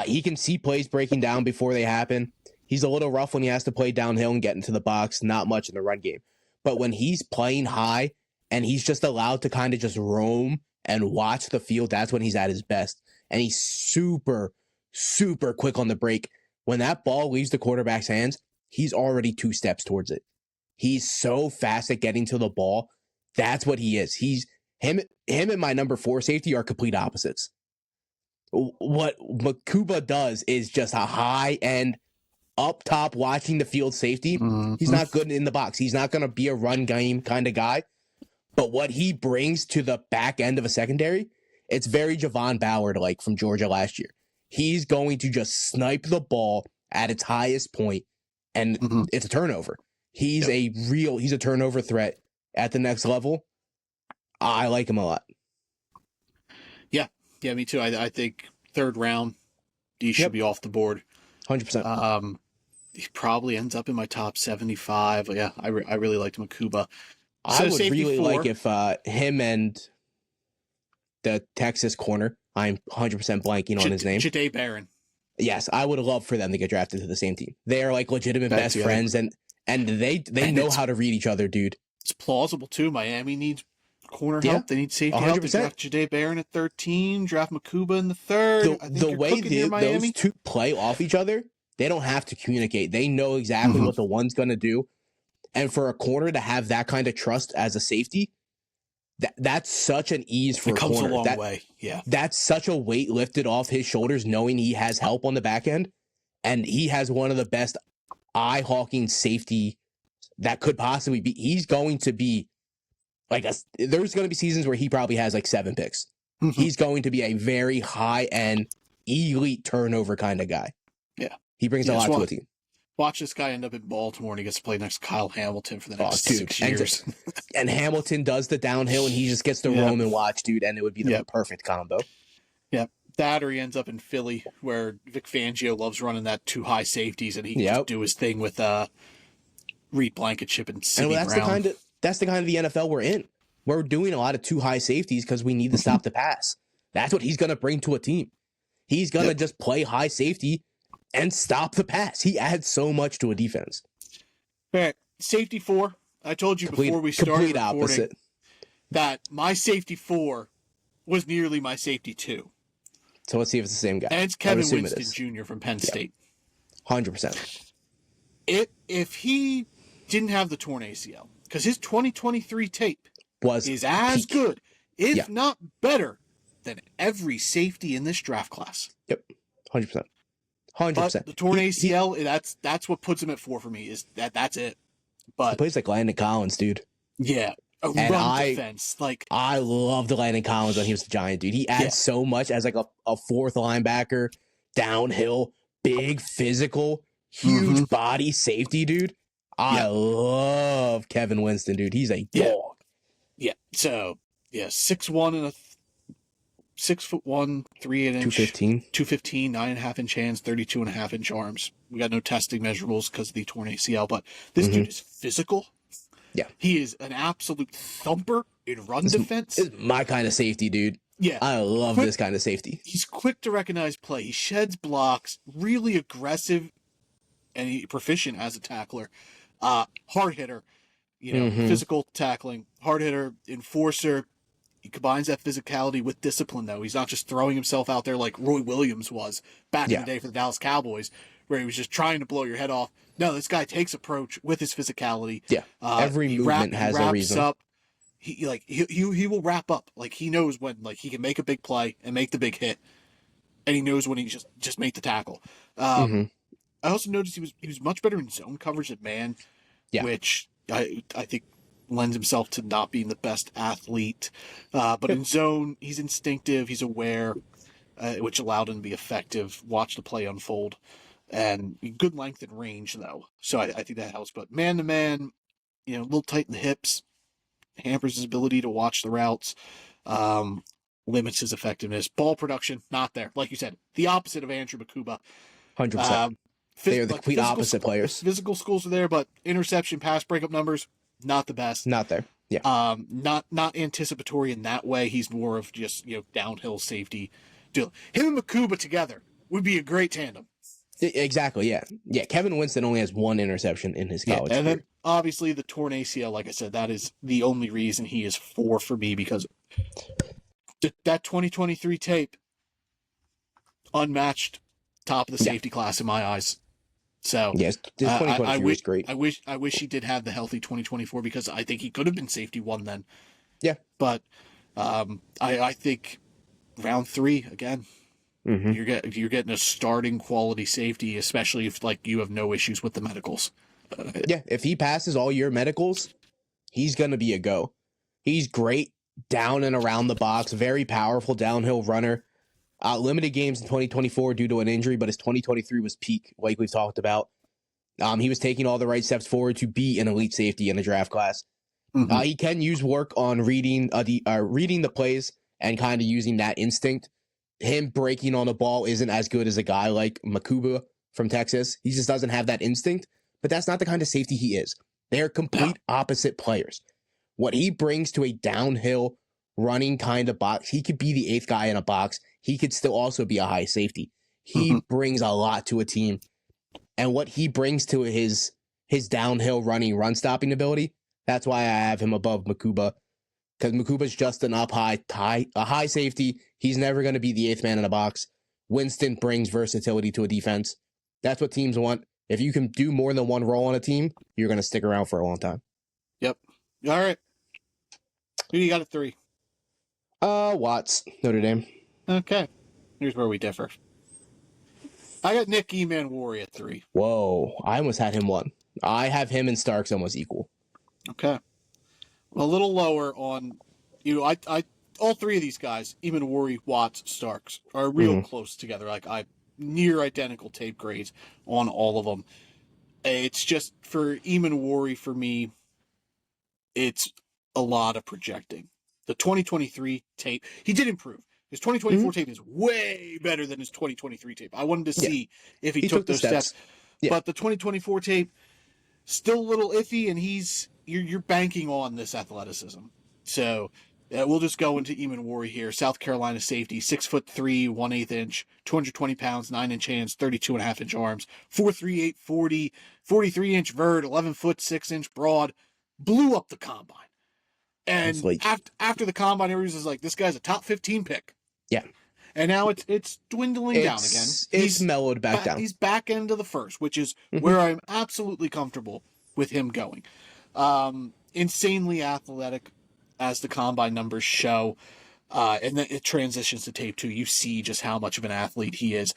He can see plays breaking down before they happen. He's a little rough when he has to play downhill and get into the box, not much in the run game. But when he's playing high and he's just allowed to kind of just roam and watch the field, that's when he's at his best. And he's super, super quick on the break. When that ball leaves the quarterback's hands, he's already 2 steps towards it. He's so fast at getting to the ball. That's what he is. Him and my number 4 safety are complete opposites. What Makuba does is just a high end, up top, watching the field safety. He's not good in the box. He's not going to be a run game kind of guy. But what he brings to the back end of a secondary, it's very Javon Ballard like from Georgia last year. He's going to just snipe the ball at its highest point, and it's a turnover. He's a turnover threat at the next level. I like him a lot. Yeah, me too. I think third round, he should be off the board. 100%. He probably ends up in my top 75. Yeah, I really liked Makuba. I would really like if him and the Texas corner, I'm 100% blanking on his name. Jahdae Barron. Yes, I would love for them to get drafted to the same team. They are like legitimate best friends, and they know how to read each other, dude. It's plausible too. Miami needs corner help. They need safety 100%. Help. They draft Jahdae Barron at 13. Draft Makuba in the 3rd. The way those two play off each other, They don't have to communicate. They know exactly what the one's going to do. And for a corner to have that kind of trust as a safety, that's such an ease for it a comes corner. a long way. Yeah. That's such a weight lifted off his shoulders, knowing he has help on the back end. And he has one of the best eye-hawking safety that could possibly be. He's going to be like there's going to be seasons where he probably has like 7 picks. He's going to be a very high-end, elite turnover kind of guy. Yeah. He brings a lot to a team. Watch this guy end up in Baltimore and he gets to play next to Kyle Hamilton for the next 6 years. And Hamilton does the downhill and he just gets to roam and watch, dude, and it would be the perfect combo. Yeah. That or he ends up in Philly where Vic Fangio loves running that 2 high safeties and he can just do his thing with Reed Blankenship and Sidney Brown. That's the kind of the NFL we're in. We're doing a lot of 2 high safeties because we need to stop the pass. That's what he's going to bring to a team. He's going to just play high safety and stop the pass. He adds so much to a defense. All right, safety 4. I told you before we started recording that my safety 4 was nearly my safety 2. So let's see if it's the same guy. And it's Kevin Winston Jr. from Penn State. 100%. If he didn't have the torn ACL, because his 2023 tape is as good, if not better, than every safety in this draft class. Yep, 100%. 100%. But the torn ACL, that's what puts him at 4 for me. Is that's it. But he plays like Landon Collins, dude. Yeah, run defense. Like I loved Landon Collins when he was the Giant, dude. He adds so much as like a 4th linebacker, downhill, big, physical, huge body safety, dude. I love Kevin Winston, dude. He's a dog. Yeah. So 6'1" and 6'1", 3 inch, 215, 9.5 inch hands, 32.5 inch arms. We got no testing measurables because of the torn ACL, but this dude is physical. Yeah, he is an absolute thumper in run defense. This is my kind of safety, dude. Yeah, I love this kind of safety. He's quick to recognize play. He sheds blocks, really aggressive, and he's proficient as a tackler. Hard hitter, physical tackling, hard hitter, enforcer. He combines that physicality with discipline, though. He's not just throwing himself out there like Roy Williams was back in the day for the Dallas Cowboys, where he was just trying to blow your head off. No, this guy takes approach with his physicality. Yeah, every movement has a reason. Up. He will wrap up. Like he knows when he can make a big play and make the big hit, and he knows when he just make the tackle. I also noticed he was much better in zone coverage than man, which I think lends himself to not being the best athlete. But in zone, he's instinctive, he's aware, which allowed him to be effective, watch the play unfold, and good length and range, though. So I think that helps. But man-to-man, a little tight in the hips, hampers his ability to watch the routes, limits his effectiveness. Ball production, not there. Like you said, the opposite of Andrew Makuba. 100%. They are the complete opposite players. Physical skills are there, but interception, pass breakup numbers, not the best. Not there. Yeah. Not anticipatory in that way. He's more of just downhill safety. Him and Makuba together would be a great tandem. Exactly. Yeah. Yeah. Kevin Winston only has 1 interception in his college and career. then obviously the torn ACL. Like I said, that is the only reason he is 4 for me, because that 2023 tape, unmatched, top of the safety class in my eyes. So yes, this 2023 was great. I wish he did have the healthy 2024, because I think he could have been safety 1 then. Yeah, but I think round 3 again. You're getting a starting quality safety, especially if you have no issues with the medicals. If he passes all your medicals, he's gonna be a go. He's great down and around the box, very powerful downhill runner. Limited games in 2024 due to an injury, but his 2023 was peak, like we've talked about. He was taking all the right steps forward to be an elite safety in the draft class. He can use work on reading the plays and kind of using that instinct. Him breaking on the ball isn't as good as a guy like Makuba from Texas. He just doesn't have that instinct, but that's not the kind of safety he is. They're complete opposite players. What he brings to a downhill running kind of box, he could be the 8th guy in a box. He could still also be a high safety. He brings a lot to a team. And what he brings to his downhill running, run stopping ability, that's why I have him above Makuba. Because Makuba's just an a high safety. He's never going to be the 8th man in a box. Winston brings versatility to a defense. That's what teams want. If you can do more than one role on a team, you're going to stick around for a long time. Yep. All right. Who do you got at 3? Watts, Notre Dame. Okay. Here's where we differ. I got Nick Emanwari at 3. Whoa, I almost had him 1. I have him and Starks almost equal. Okay. A little lower on, I all 3 of these guys, Emanwari, Watts, Starks, are real close together. Like, near identical tape grades on all of them. It's just for Emanwari, for me, it's a lot of projecting. The 2023 tape, he did improve. His 2024 tape is way better than his 2023 tape. I wanted to see if he took those steps. Yeah. But the 2024 tape, still a little iffy, and you're banking on this athleticism. So we'll just go into Emanwari here. South Carolina safety, 6'3", 1/8 inch, 220 pounds, 9-inch hands, 32.5-inch arms, 4.38 40, 43-inch vert, 11 foot 6-inch broad, blew up the combine. And after the combine, everybody was like, "This guy's a top 15 pick." Yeah. And now it's dwindling down again. He's mellowed back down. He's back end of the first, which is where I'm absolutely comfortable with him going. Insanely athletic, as the combine numbers show, and then it transitions to tape too. You see just how much of an athlete he is.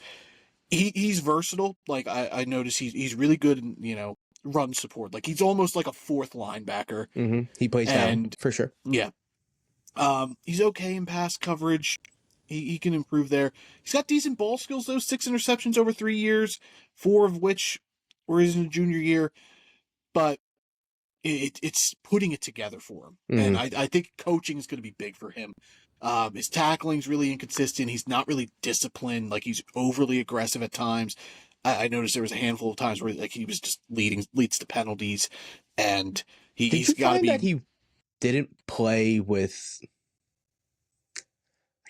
He's versatile. Like I notice he's really good in run support. Like he's almost like a 4th linebacker. He plays down for sure. Yeah. He's okay in pass coverage. He can improve there. He's got decent ball skills though. 6 interceptions over 3 years, 4 of which were his junior year. But it's putting it together for him. And I think coaching is going to be big for him. His tackling's really inconsistent. He's not really disciplined. Like he's overly aggressive at times. I noticed there was a handful of times where like he was just leads to penalties, and he's got to be. That he didn't play with. I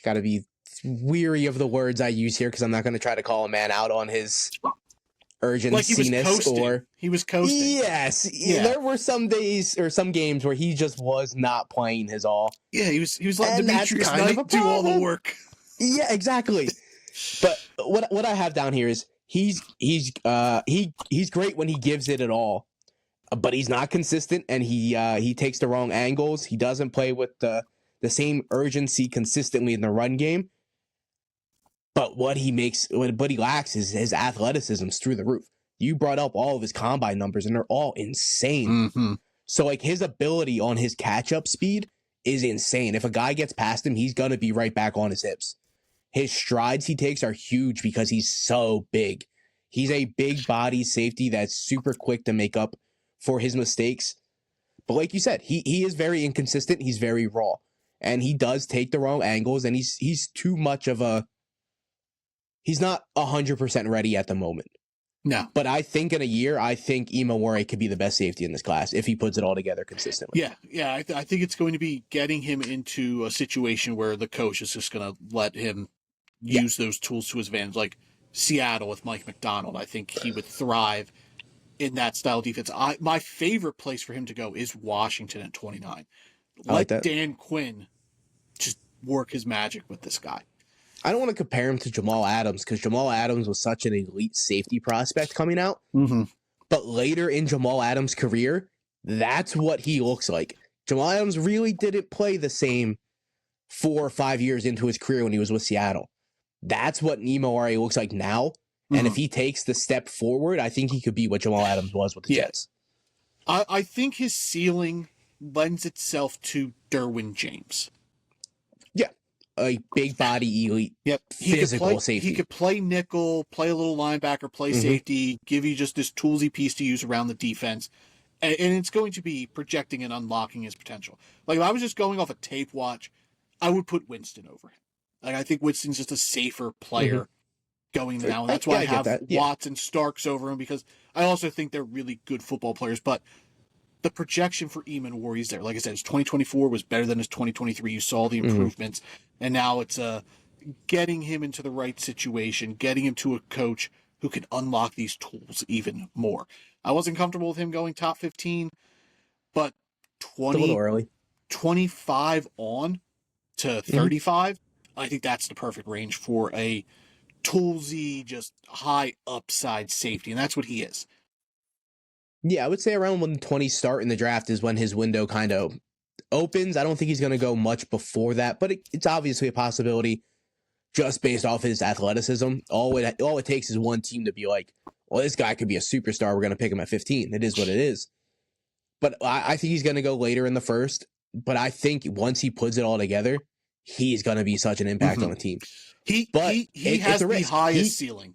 got to be weary of the words I use here because I'm not going to try to call a man out on his urgenciness he was coasting. Yes, there were some days or some games where he just was not playing his all. Yeah, he was letting Demetrius Knight do all the work. Yeah, exactly. But what I have down here is he's great when he gives it at all, but he's not consistent, and he takes the wrong angles. He doesn't play with the same urgency consistently in the run game. But what he lacks is his athleticism's through the roof. You brought up all of his combine numbers, and they're all insane. So like his ability on his catch-up speed is insane. If a guy gets past him, he's gonna be right back on his hips. His strides he takes are huge because he's so big. He's a big body safety that's super quick to make up for his mistakes. But like you said, he is very inconsistent. He's very raw. And he does take the wrong angles, and he's too much of a... He's not 100% ready at the moment. No. But I think in a year, Emanwari could be the best safety in this class if he puts it all together consistently. Yeah. I think it's going to be getting him into a situation where the coach is just going to let him use those tools to his advantage. Like Seattle with Mike McDonald, I think he would thrive in that style of defense. My favorite place for him to go is Washington at 29. Let Dan Quinn just work his magic with this guy. I don't want to compare him to Jamal Adams because Jamal Adams was such an elite safety prospect coming out. But later in Jamal Adams' career, that's what he looks like. Jamal Adams really didn't play the same 4 or 5 years into his career when he was with Seattle. That's what Emanwari looks like now. And if he takes the step forward, I think he could be what Jamal Adams was with the Jets. I think his ceiling lends itself to Derwin James. A big body elite, physical safety. He could play nickel, play a little linebacker, play safety, give you just this toolsy piece to use around the defense. And it's going to be projecting and unlocking his potential. Like, if I was just going off a tape watch, I would put Winston over him. Like, I think Winston's just a safer player going now. And that's why I have Watts and Starks over him, because I also think they're really good football players. But the projection for Emanwari is there. Like I said, his 2024 was better than his 2023. You saw the improvements. And now it's getting him into the right situation, getting him to a coach who can unlock these tools even more. I wasn't comfortable with him going top 15, but 25 on to 35, I think that's the perfect range for a toolsy, just high upside safety, and that's what he is. Yeah, I would say around when the 20s start in the draft is when his window kind of opens. I don't think he's going to go much before that, but it's obviously a possibility just based off his athleticism. All it takes is one team to be like, well, this guy could be a superstar. We're going to pick him at 15. It is what it is. But I think he's going to go later in the first. But I think once he puts it all together, he's going to be such an impact on the team. He has the highest ceiling.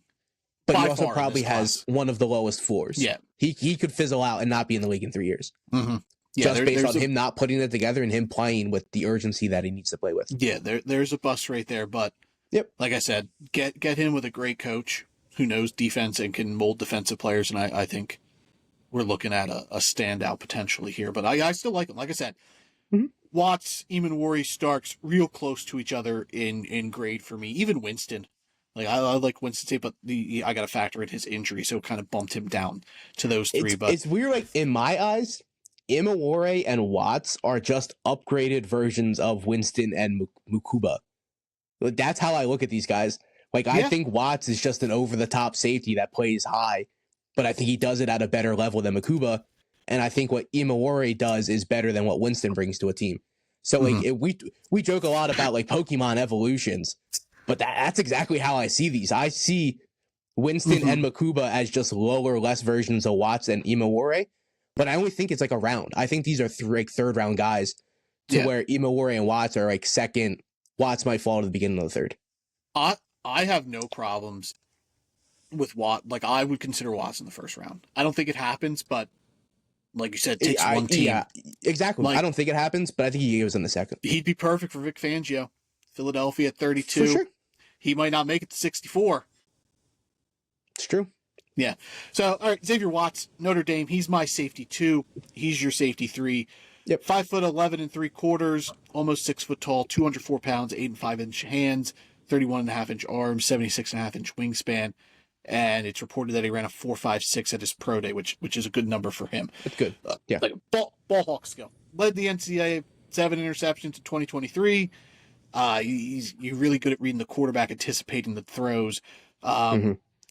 But he also probably has one of the lowest floors. Yeah. He could fizzle out and not be in the league in 3 years. Mm-hmm. Yeah, just based on him not putting it together and him playing with the urgency that he needs to play with. Yeah, there's a bust right there. But like I said, get him with a great coach who knows defense and can mold defensive players. And I think we're looking at a standout potentially here. But I still like him. Like I said, Watts, Eamon, Starks, real close to each other in grade for me. Even Winston. Like I like Winston State, but I got to factor in his injury, so it kind of bumped him down to those three. But it's weird. Like in my eyes, Imaware and Watts are just upgraded versions of Winston and Mukuba. That's how I look at these guys. Like I think Watts is just an over-the-top safety that plays high, but I think he does it at a better level than Mukuba. And I think what Imaware does is better than what Winston brings to a team. So like we joke a lot about like Pokemon evolutions. But that's exactly how I see these. I see Winston and Mukuba as just lower, less versions of Watts and Imaware, but I only think it's like a round. I think these are third round guys to where Imaware and Watts are like second. Watts might fall to the beginning of the third. I have no problems with Watts. Like I would consider Watts in the first round. I don't think it happens, but like you said, it takes one team. Yeah, exactly. Like, I don't think it happens, but I think he goes in the second. He'd be perfect for Vic Fangio. Philadelphia at 32. For sure. He might not make it to 64. It's true. Yeah. So, all right, Xavier Watts, Notre Dame. He's my safety 2. He's your safety 3. Yep. 5'11" 3/4, almost 6 foot tall, 204 pounds, 8 5-inch hands, 31.5-inch arms, 76.5-inch wingspan. And it's reported that he ran a 4.56 at his pro day, which is a good number for him. That's good. Yeah. Like ball hawk skill. Led the NCAA 7 interceptions in 2023. He's really good at reading the quarterback, anticipating the throws.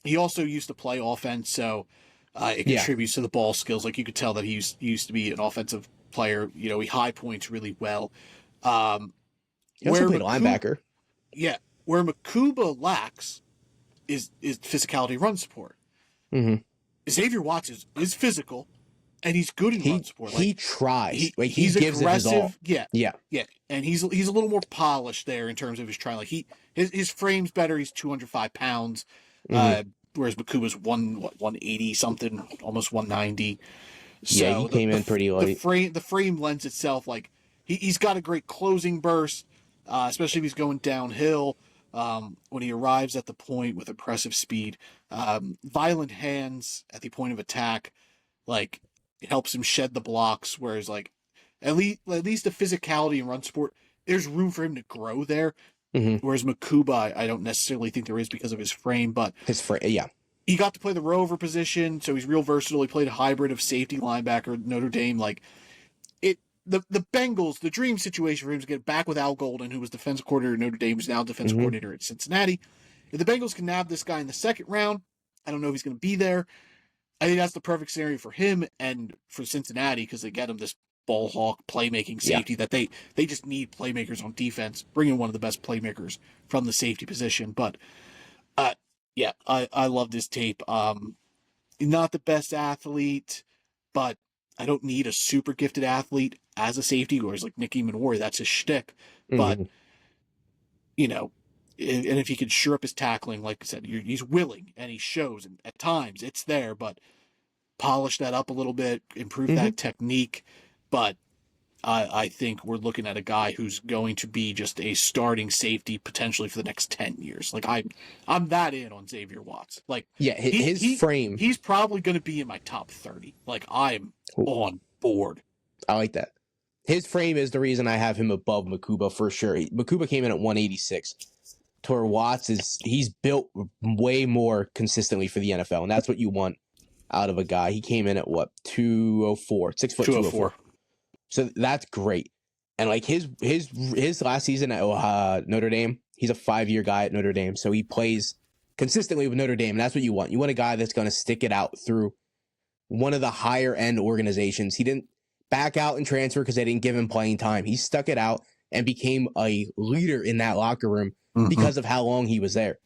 He also used to play offense, so it contributes to the ball skills. Like you could tell that he used to be an offensive player. You know, he high points really well. He also played linebacker. Yeah, where Mukuba lacks is physicality, run support. Xavier Watts is physical. And he's good in run support. He tries. He gives aggressive. It his all. Yeah. And he's a little more polished there in terms of his trying. Like his frame's better. He's 205 pounds, whereas Mukuba's 180 something, almost 190. So he came in pretty light. The frame lends itself. Like he's got a great closing burst, especially if he's going downhill. When he arrives at the point with impressive speed, violent hands at the point of attack, like. It helps him shed the blocks, whereas like at least the physicality and run support, there's room for him to grow there. Whereas Mukuba, I don't necessarily think there is because of his frame, but he got to play the rover position, so he's real versatile. He played a hybrid of safety linebacker at Notre Dame. Like the Bengals, the dream situation for him is to get back with Al Golden, who was defensive coordinator at Notre Dame, who's now defensive coordinator at Cincinnati. If the Bengals can nab this guy in the second round, I don't know if he's going to be there. I think that's the perfect scenario for him and for Cincinnati because they get him this ball hawk playmaking safety that they just need playmakers on defense. Bring in one of the best playmakers from the safety position. But I love this tape. Not the best athlete, but I don't need a super gifted athlete as a safety, whereas like Nicky Manwari, that's his shtick. But you know, and if he could shore up his tackling, like I said, he's willing and he shows, and at times it's there, but polish that up a little bit, improve that technique. But I think we're looking at a guy who's going to be just a starting safety potentially for the next 10 years. Like I'm that in on Xavier Watts. Like his frame. He's probably going to be in my top 30. Like I'm on board. I like that. His frame is the reason I have him above Mukuba for sure. Mukuba came in at 186. To where Watts he's built way more consistently for the NFL, and that's what you want out of a guy. He came in at 204, 6 foot 204. So that's great. And like his last season at Notre Dame, he's a 5-year guy at Notre Dame, so he plays consistently with Notre Dame. And that's what you want. You want a guy that's going to stick it out through one of the higher end organizations. He didn't back out and transfer because they didn't give him playing time. He stuck it out and became a leader in that locker room because of how long he was there.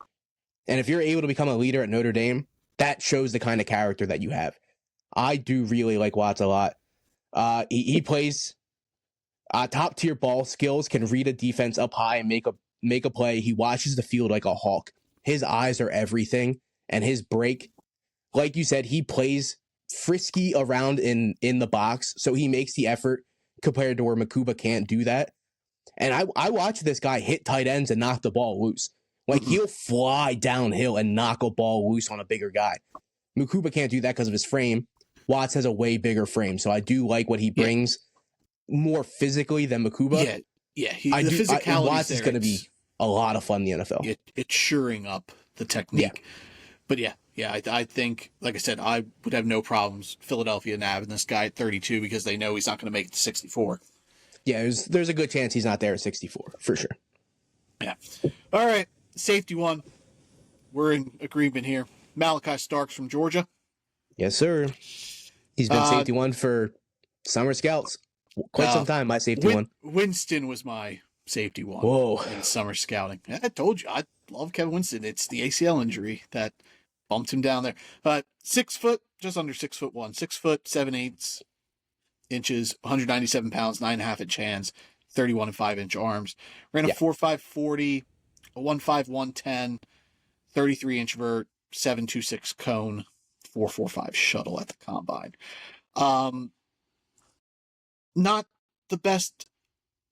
And if you're able to become a leader at Notre Dame, that shows the kind of character that you have. I do really like Watts a lot. He plays top tier ball skills, can read a defense up high and make a play. He watches the field like a hawk. His eyes are everything, and his break, like you said, he plays frisky around in the box, so he makes the effort compared to where Makuba can't do that. And I watch this guy hit tight ends and knock the ball loose. Like, he'll fly downhill and knock a ball loose on a bigger guy. Makuba can't do that because of his frame. Watts has a way bigger frame, so I do like what he brings more physically than Makuba. Yeah. The physicality Watts is going to be a lot of fun in the NFL. It's shoring up the technique. Yeah. But I think, like I said, I would have no problems Philadelphia nabbing this guy at 32 because they know he's not going to make it to 64. Yeah, there's a good chance he's not there at 64, for sure. Yeah. All right, safety one. We're in agreement here. Malachi Starks from Georgia. Yes, sir. He's been safety one for summer scouts. Quite some time, my safety one. Winston was my safety one. Whoa. In summer scouting. I told you, I love Kevin Winston. It's the ACL injury that bumped him down there. 6 foot, just under 6'1", 6 foot 7/8 inches, 197 pounds, 9.5 inch hands, 31 and 5 inch arms. Ran a 4.5 40, a 1.5 110, 33 inch vert, 7.26 cone, 4.45 shuttle at the combine. Not the best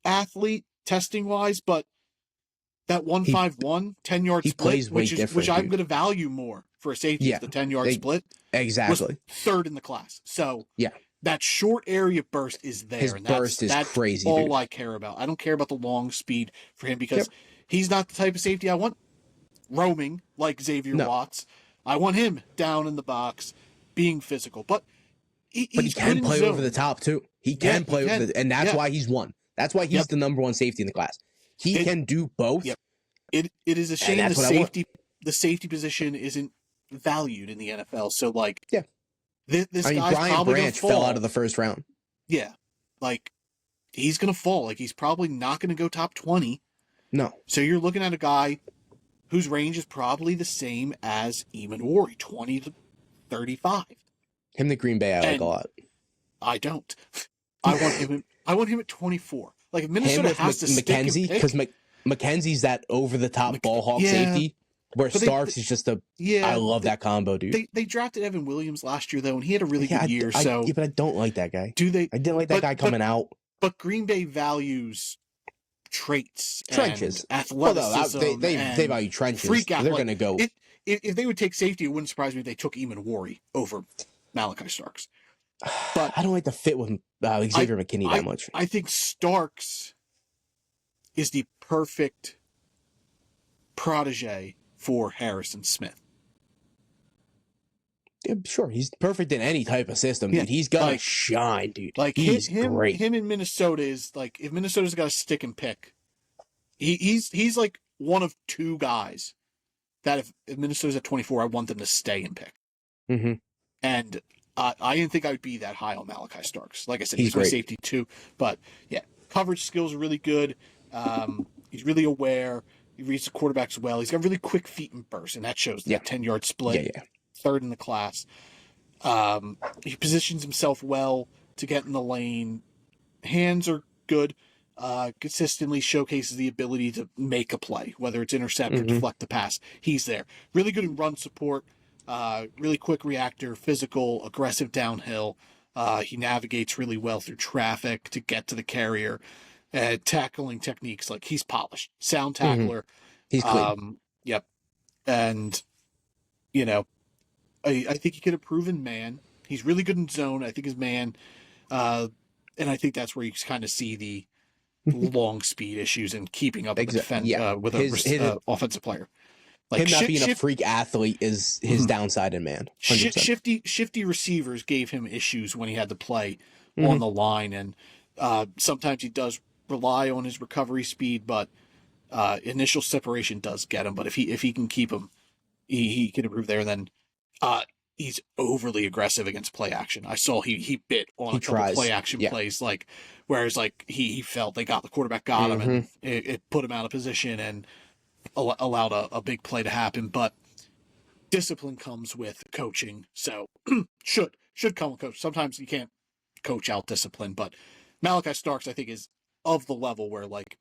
athlete testing wise, but that 151 10-yard split, which I'm going to value more for a safety, the 10-yard split. Exactly. Was third in the class. So that short area burst is there. His and burst is that's crazy. All dude. I care about. I don't care about the long speed for him because he's not the type of safety I want roaming like Xavier Watts. I want him down in the box, being physical. But he can play over the top too. He can play over the, and that's why he's won. That's why he's the number one safety in the class. He can do both. It is a shame the safety position isn't valued in the NFL. So this guy's Brian probably Branch fell out of the first round. Yeah, he's gonna fall. He's probably not gonna go top 20. No. So you're looking at a guy whose range is probably the same as Eamon 20 to 35. Him to Green Bay, I like a lot. I don't. I want him at 24. Like, if Minnesota has to stick and pick, because McKenzie's that over the top ball hawk safety, where Starks is just I love that combo, dude. They drafted Evan Williams last year though, and he had a really good year. But I don't like that guy. Do they? I didn't like that guy coming out. But Green Bay values trenches, and athleticism. They value trenches. Freak out. They're going to go. If they would take safety, it wouldn't surprise me if they took Eamon over Malachi Starks. But I don't like the fit with Xavier McKinney that much. I think Starks is the perfect protege for Harrison Smith. Yeah, sure, he's perfect in any type of system, dude. He's got to shine, dude. He's great. Him in Minnesota is if Minnesota's got to stick and pick, he's like one of two guys that if Minnesota's at 24, I want them to stay and pick. Mm-hmm. And I didn't think I would be that high on Malachi Starks. Like I said, he's my great. Safety too. But coverage skills are really good. He's really aware. He reads the quarterbacks well. He's got really quick feet and burst, and that shows that 10-yard split. Third in the class. He positions himself well to get in the lane. Hands are good. Consistently showcases the ability to make a play, whether it's intercept or deflect the pass. He's there. Really good in run support. Really quick reactor, physical, aggressive downhill. He navigates really well through traffic to get to the carrier. Tackling techniques, he's polished. Sound tackler. He's clean. Yep. And, I think he could improve in man. He's really good in zone. I think his man, and I think that's where you kind of see the long speed issues and keeping up with an offensive player. Him not being a freak athlete is his downside in man. 100%. Shifty receivers gave him issues when he had to play on the line, and sometimes he does rely on his recovery speed, but initial separation does get him. But if he can keep him he can improve there. And then uh, he's overly aggressive against play action. I saw he bit on He a couple tries. play action Yeah. plays, like whereas like he felt the quarterback got him and it put him out of position and allowed a big play to happen. But discipline comes with coaching, so should come with coach. Sometimes you can't coach out discipline, but Malachi Starks, I think, is of the level where like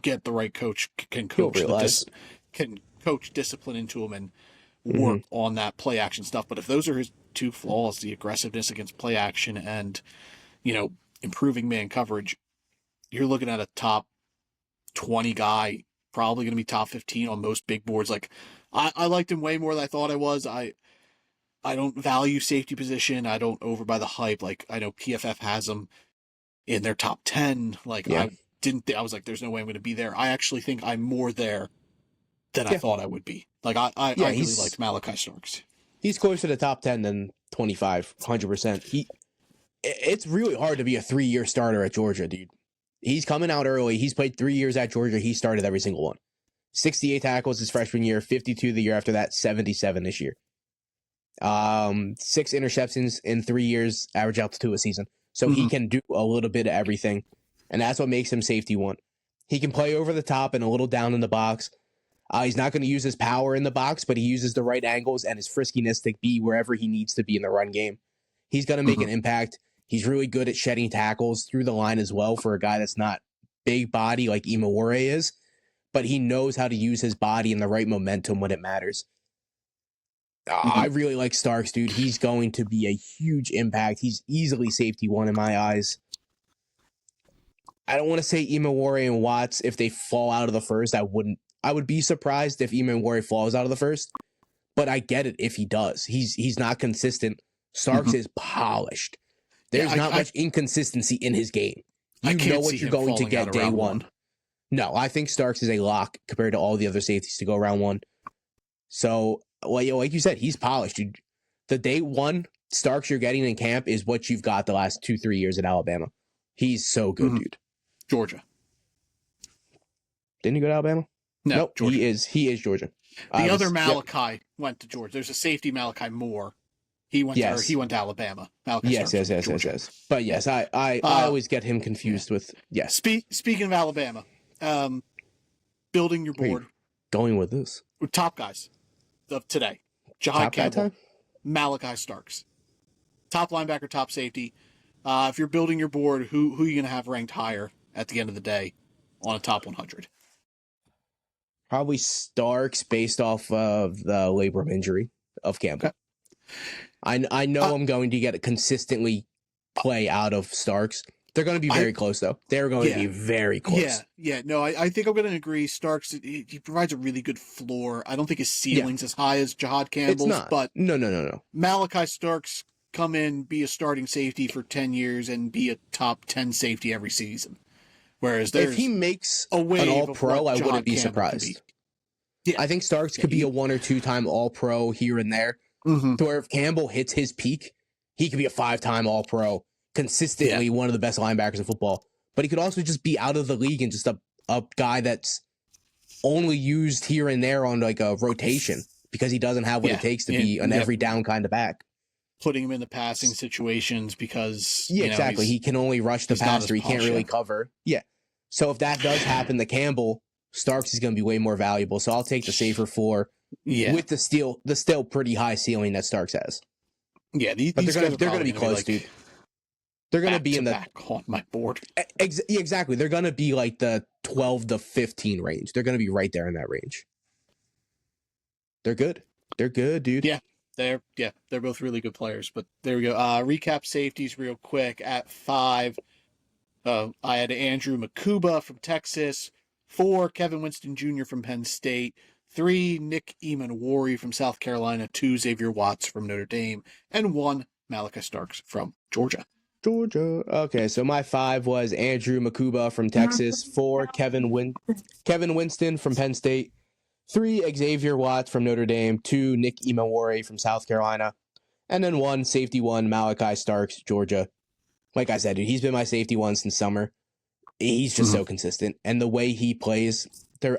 get the right coach can He'll coach realize. can coach discipline into him and Mm-hmm. work on that play action stuff. But if those are his two flaws, the aggressiveness against play action and improving man coverage, you're looking at a top 20 guy, probably going to be top 15 on most big boards. Like I liked him way more than I thought I was. I don't value safety position. I don't overbuy the hype. Like I know PFF has him in their top 10. Like Yeah. I didn't. I was like, there's no way I'm going to be there. I actually think I'm more there than I thought I would be. Like I really liked Malachi Starks. He's closer to the top 10 than 25, 100%. It's really hard to be a 3-year starter at Georgia, dude. He's coming out early. He's played 3 years at Georgia. He started every single one. 68 tackles his freshman year, 52 the year after that, 77 this year. 6 interceptions in 3 years, average out to 2 a season. So he can do a little bit of everything, and that's what makes him safety one. He can play over the top and a little down in the box. He's not going to use his power in the box, but he uses the right angles and his friskiness to be wherever he needs to be in the run game. He's going to make an impact. He's really good at shedding tackles through the line as well for a guy that's not big body like Imaware is, but he knows how to use his body and the right momentum when it matters. I really like Starks, dude. He's going to be a huge impact. He's easily safety one in my eyes. I don't want to say Imaware and Watts, if they fall out of the first, I would be surprised if Imaware falls out of the first, but I get it if he does. He's not consistent. Starks is polished. There's not much inconsistency in his game. You know what you're going to get day one. No, I think Starks is a lock compared to all the other safeties to go round one. So, well, like you said, he's polished, dude. The day one Starks you're getting in camp is what you've got the last 2-3 years at Alabama. He's so good, dude. Georgia. Didn't he go to Alabama? No, nope, Georgia. He is Georgia. The other Malachi went to Georgia. There's a safety Malachi Moore. He went to Alabama. Malachi yes. But yes, I always get him confused with yes. Speaking of Alabama, building your board. Going with this. Top guys of today. Jahad Campbell, Malachi Starks. Top linebacker, top safety. If you're building your board, who are you going to have ranked higher at the end of the day on a top 100? Probably Starks based off of the labrum injury of Campbell. Okay. I know I'm going to get a consistently play out of Starks. They're going to be very close, though. They're going to be very close. Yeah. No, I think I'm going to agree. Starks, he provides a really good floor. I don't think his ceiling's as high as Jahad Campbell's. It's not. But No. Malachi Starks come in, be a starting safety for 10 years, and be a top 10 safety every season. Whereas if he makes an all-pro, I wouldn't be surprised. Yeah. I think Starks could be a 1 or 2-time all-pro here and there. To where if Campbell hits his peak, he could be a 5-time all-pro, consistently one of the best linebackers in football. But he could also just be out of the league and just a guy that's only used here and there on like a rotation because he doesn't have what it takes to be an every down kind of back. Putting him in the passing situations because exactly. He can only rush the passer. He can't really cover. Yeah. So if that does happen to Campbell, Starks is going to be way more valuable. So I'll take the safer floor with the still pretty high ceiling that Starks has. Yeah, but they're going to be close, dude. They're going to be in the back on my board. Exactly. They're going to be like the 12 to 15 range. They're going to be right there in that range. They're good. They're good, dude. Yeah. They're both really good players. But there we go. Recap safeties real quick. At 5, I had Andrew Makuba from Texas. 4, Kevin Winston Jr. from Penn State. 3, Nick Emanwari from South Carolina. 2, Xavier Watts from Notre Dame. And 1, Malachi Starks from Georgia. Okay, so my 5 was Andrew Makuba from Texas. 4, Kevin Winston from Penn State. 3, Xavier Watts from Notre Dame. 2, Nick Emanwari from South Carolina. And then 1, safety 1, Malachi Starks, Georgia. Like I said, dude, he's been my safety 1 since summer. He's just so consistent. And the way he plays,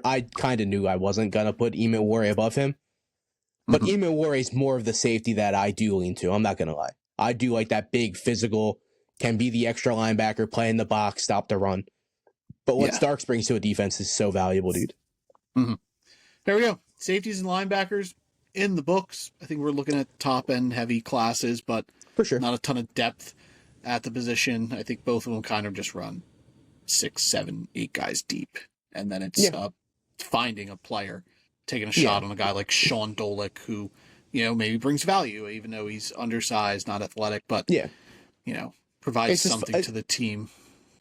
I kind of knew I wasn't going to put Emanwari above him. But Mhm. Imawari is more of the safety that I do lean to. I'm not going to lie. I do like that big physical, can be the extra linebacker, play in the box, stop the run. But what Yeah. Starks brings to a defense is so valuable, dude. Mhm. There we go. Safeties and linebackers in the books. I think we're looking at top end heavy classes, but For sure. not a ton of depth at the position. I think both of them kind of just run 6, 7, 8 guys deep, and then it's Yeah. finding a player, taking a Yeah. shot on a guy like Sean Dolick, who maybe brings value, even though he's undersized, not athletic, but Yeah. provides It's just something to the team.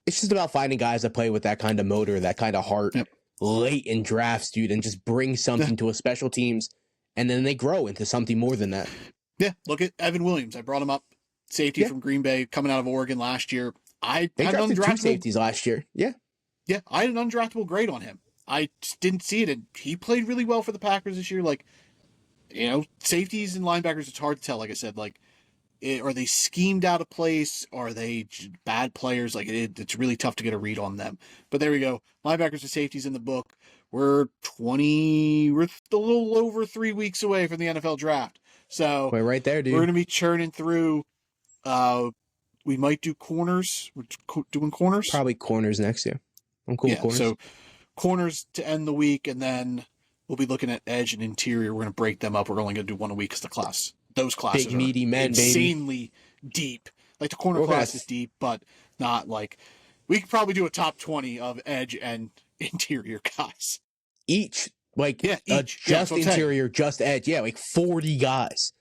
it's just about finding guys that play with that kind of motor, that kind of heart Yep. late in drafts, dude, and just bring something to a special teams, and then they grow into something more than that. Yeah, look at Evan Williams. I brought him up, safety from Green Bay, coming out of Oregon last year. They had an drafted 2 undraftable safeties last year. Yeah. Yeah, I had an undraftable grade on him. I just didn't see it, and he played really well for the Packers this year. Like, safeties and linebackers, it's hard to tell. Like I said, like, are they schemed out of place? Are they bad players? Like, it's really tough to get a read on them. But there we go. Linebackers and safeties in the book. We're a little over 3 weeks away from the NFL draft. So We're right there, dude. we're going to be churning through. We might do corners. We're doing corners. Probably corners next year. I'm cool with corners. So corners to end the week, and then we'll be looking at edge and interior. We're going to break them up. We're only going to do one a week as the class. Those classes Big, meaty are men, insanely deep. Like the corner class is deep, but not like we could probably do a top 20 of edge and interior guys. Each, like, Each. just interior, just edge. Yeah, like 40 guys.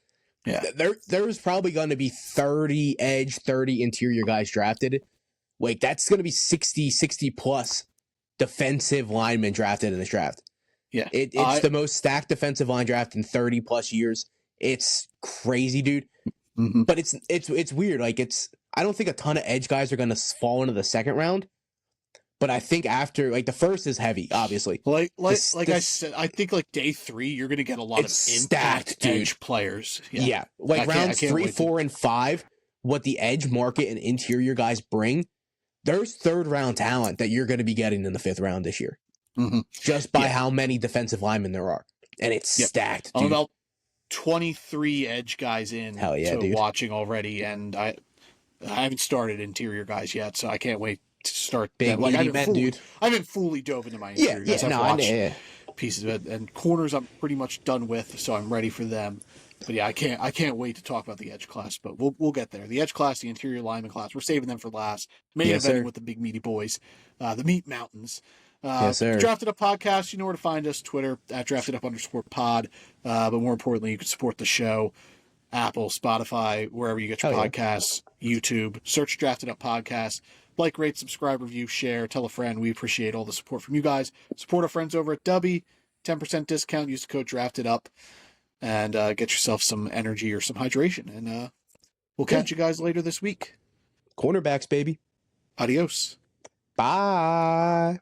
Yeah. There's probably going to be 30 edge, 30 interior guys drafted. Like, that's going to be 60 plus defensive linemen drafted in this draft. Yeah. It's the most stacked defensive line draft in 30 plus years. It's crazy, dude. Mm-hmm. But it's weird. Like, I don't think a ton of edge guys are going to fall into the second round. But I think after, like, the first is heavy, obviously. I said, I think like day 3, you're going to get a lot of impact edge players. Yeah. Like rounds 3, 4, and 5, what the edge market and interior guys bring, there's third round talent that you're going to be getting in the 5th round this year. Mm-hmm. Just by how many defensive linemen there are. And it's stacked, dude. I'm about 23 edge guys in dude. watching already, and I haven't started interior guys yet, so I can't wait to start. Big men, dude. I haven't fully dove into my interior guys. I've watched pieces of it, and corners I'm pretty much done with, so I'm ready for them. But yeah, I can't wait to talk about the edge class, but we'll get there. The edge class, the interior lineman class, we're saving them for last. Main event with the big meaty boys, the meat mountains. Yes, sir. Drafted Up Podcast, you know where to find us, Twitter, at @DraftedUp_pod. But more importantly, you can support the show, Apple, Spotify, wherever you get your podcasts, YouTube. Search Drafted Up Podcast. Like, rate, subscribe, review, share, tell a friend. We appreciate all the support from you guys. Support our friends over at Dubby. 10% discount. Use the code DraftedUp and get yourself some energy or some hydration. And we'll catch you guys later this week. Cornerbacks, baby. Adios. Bye.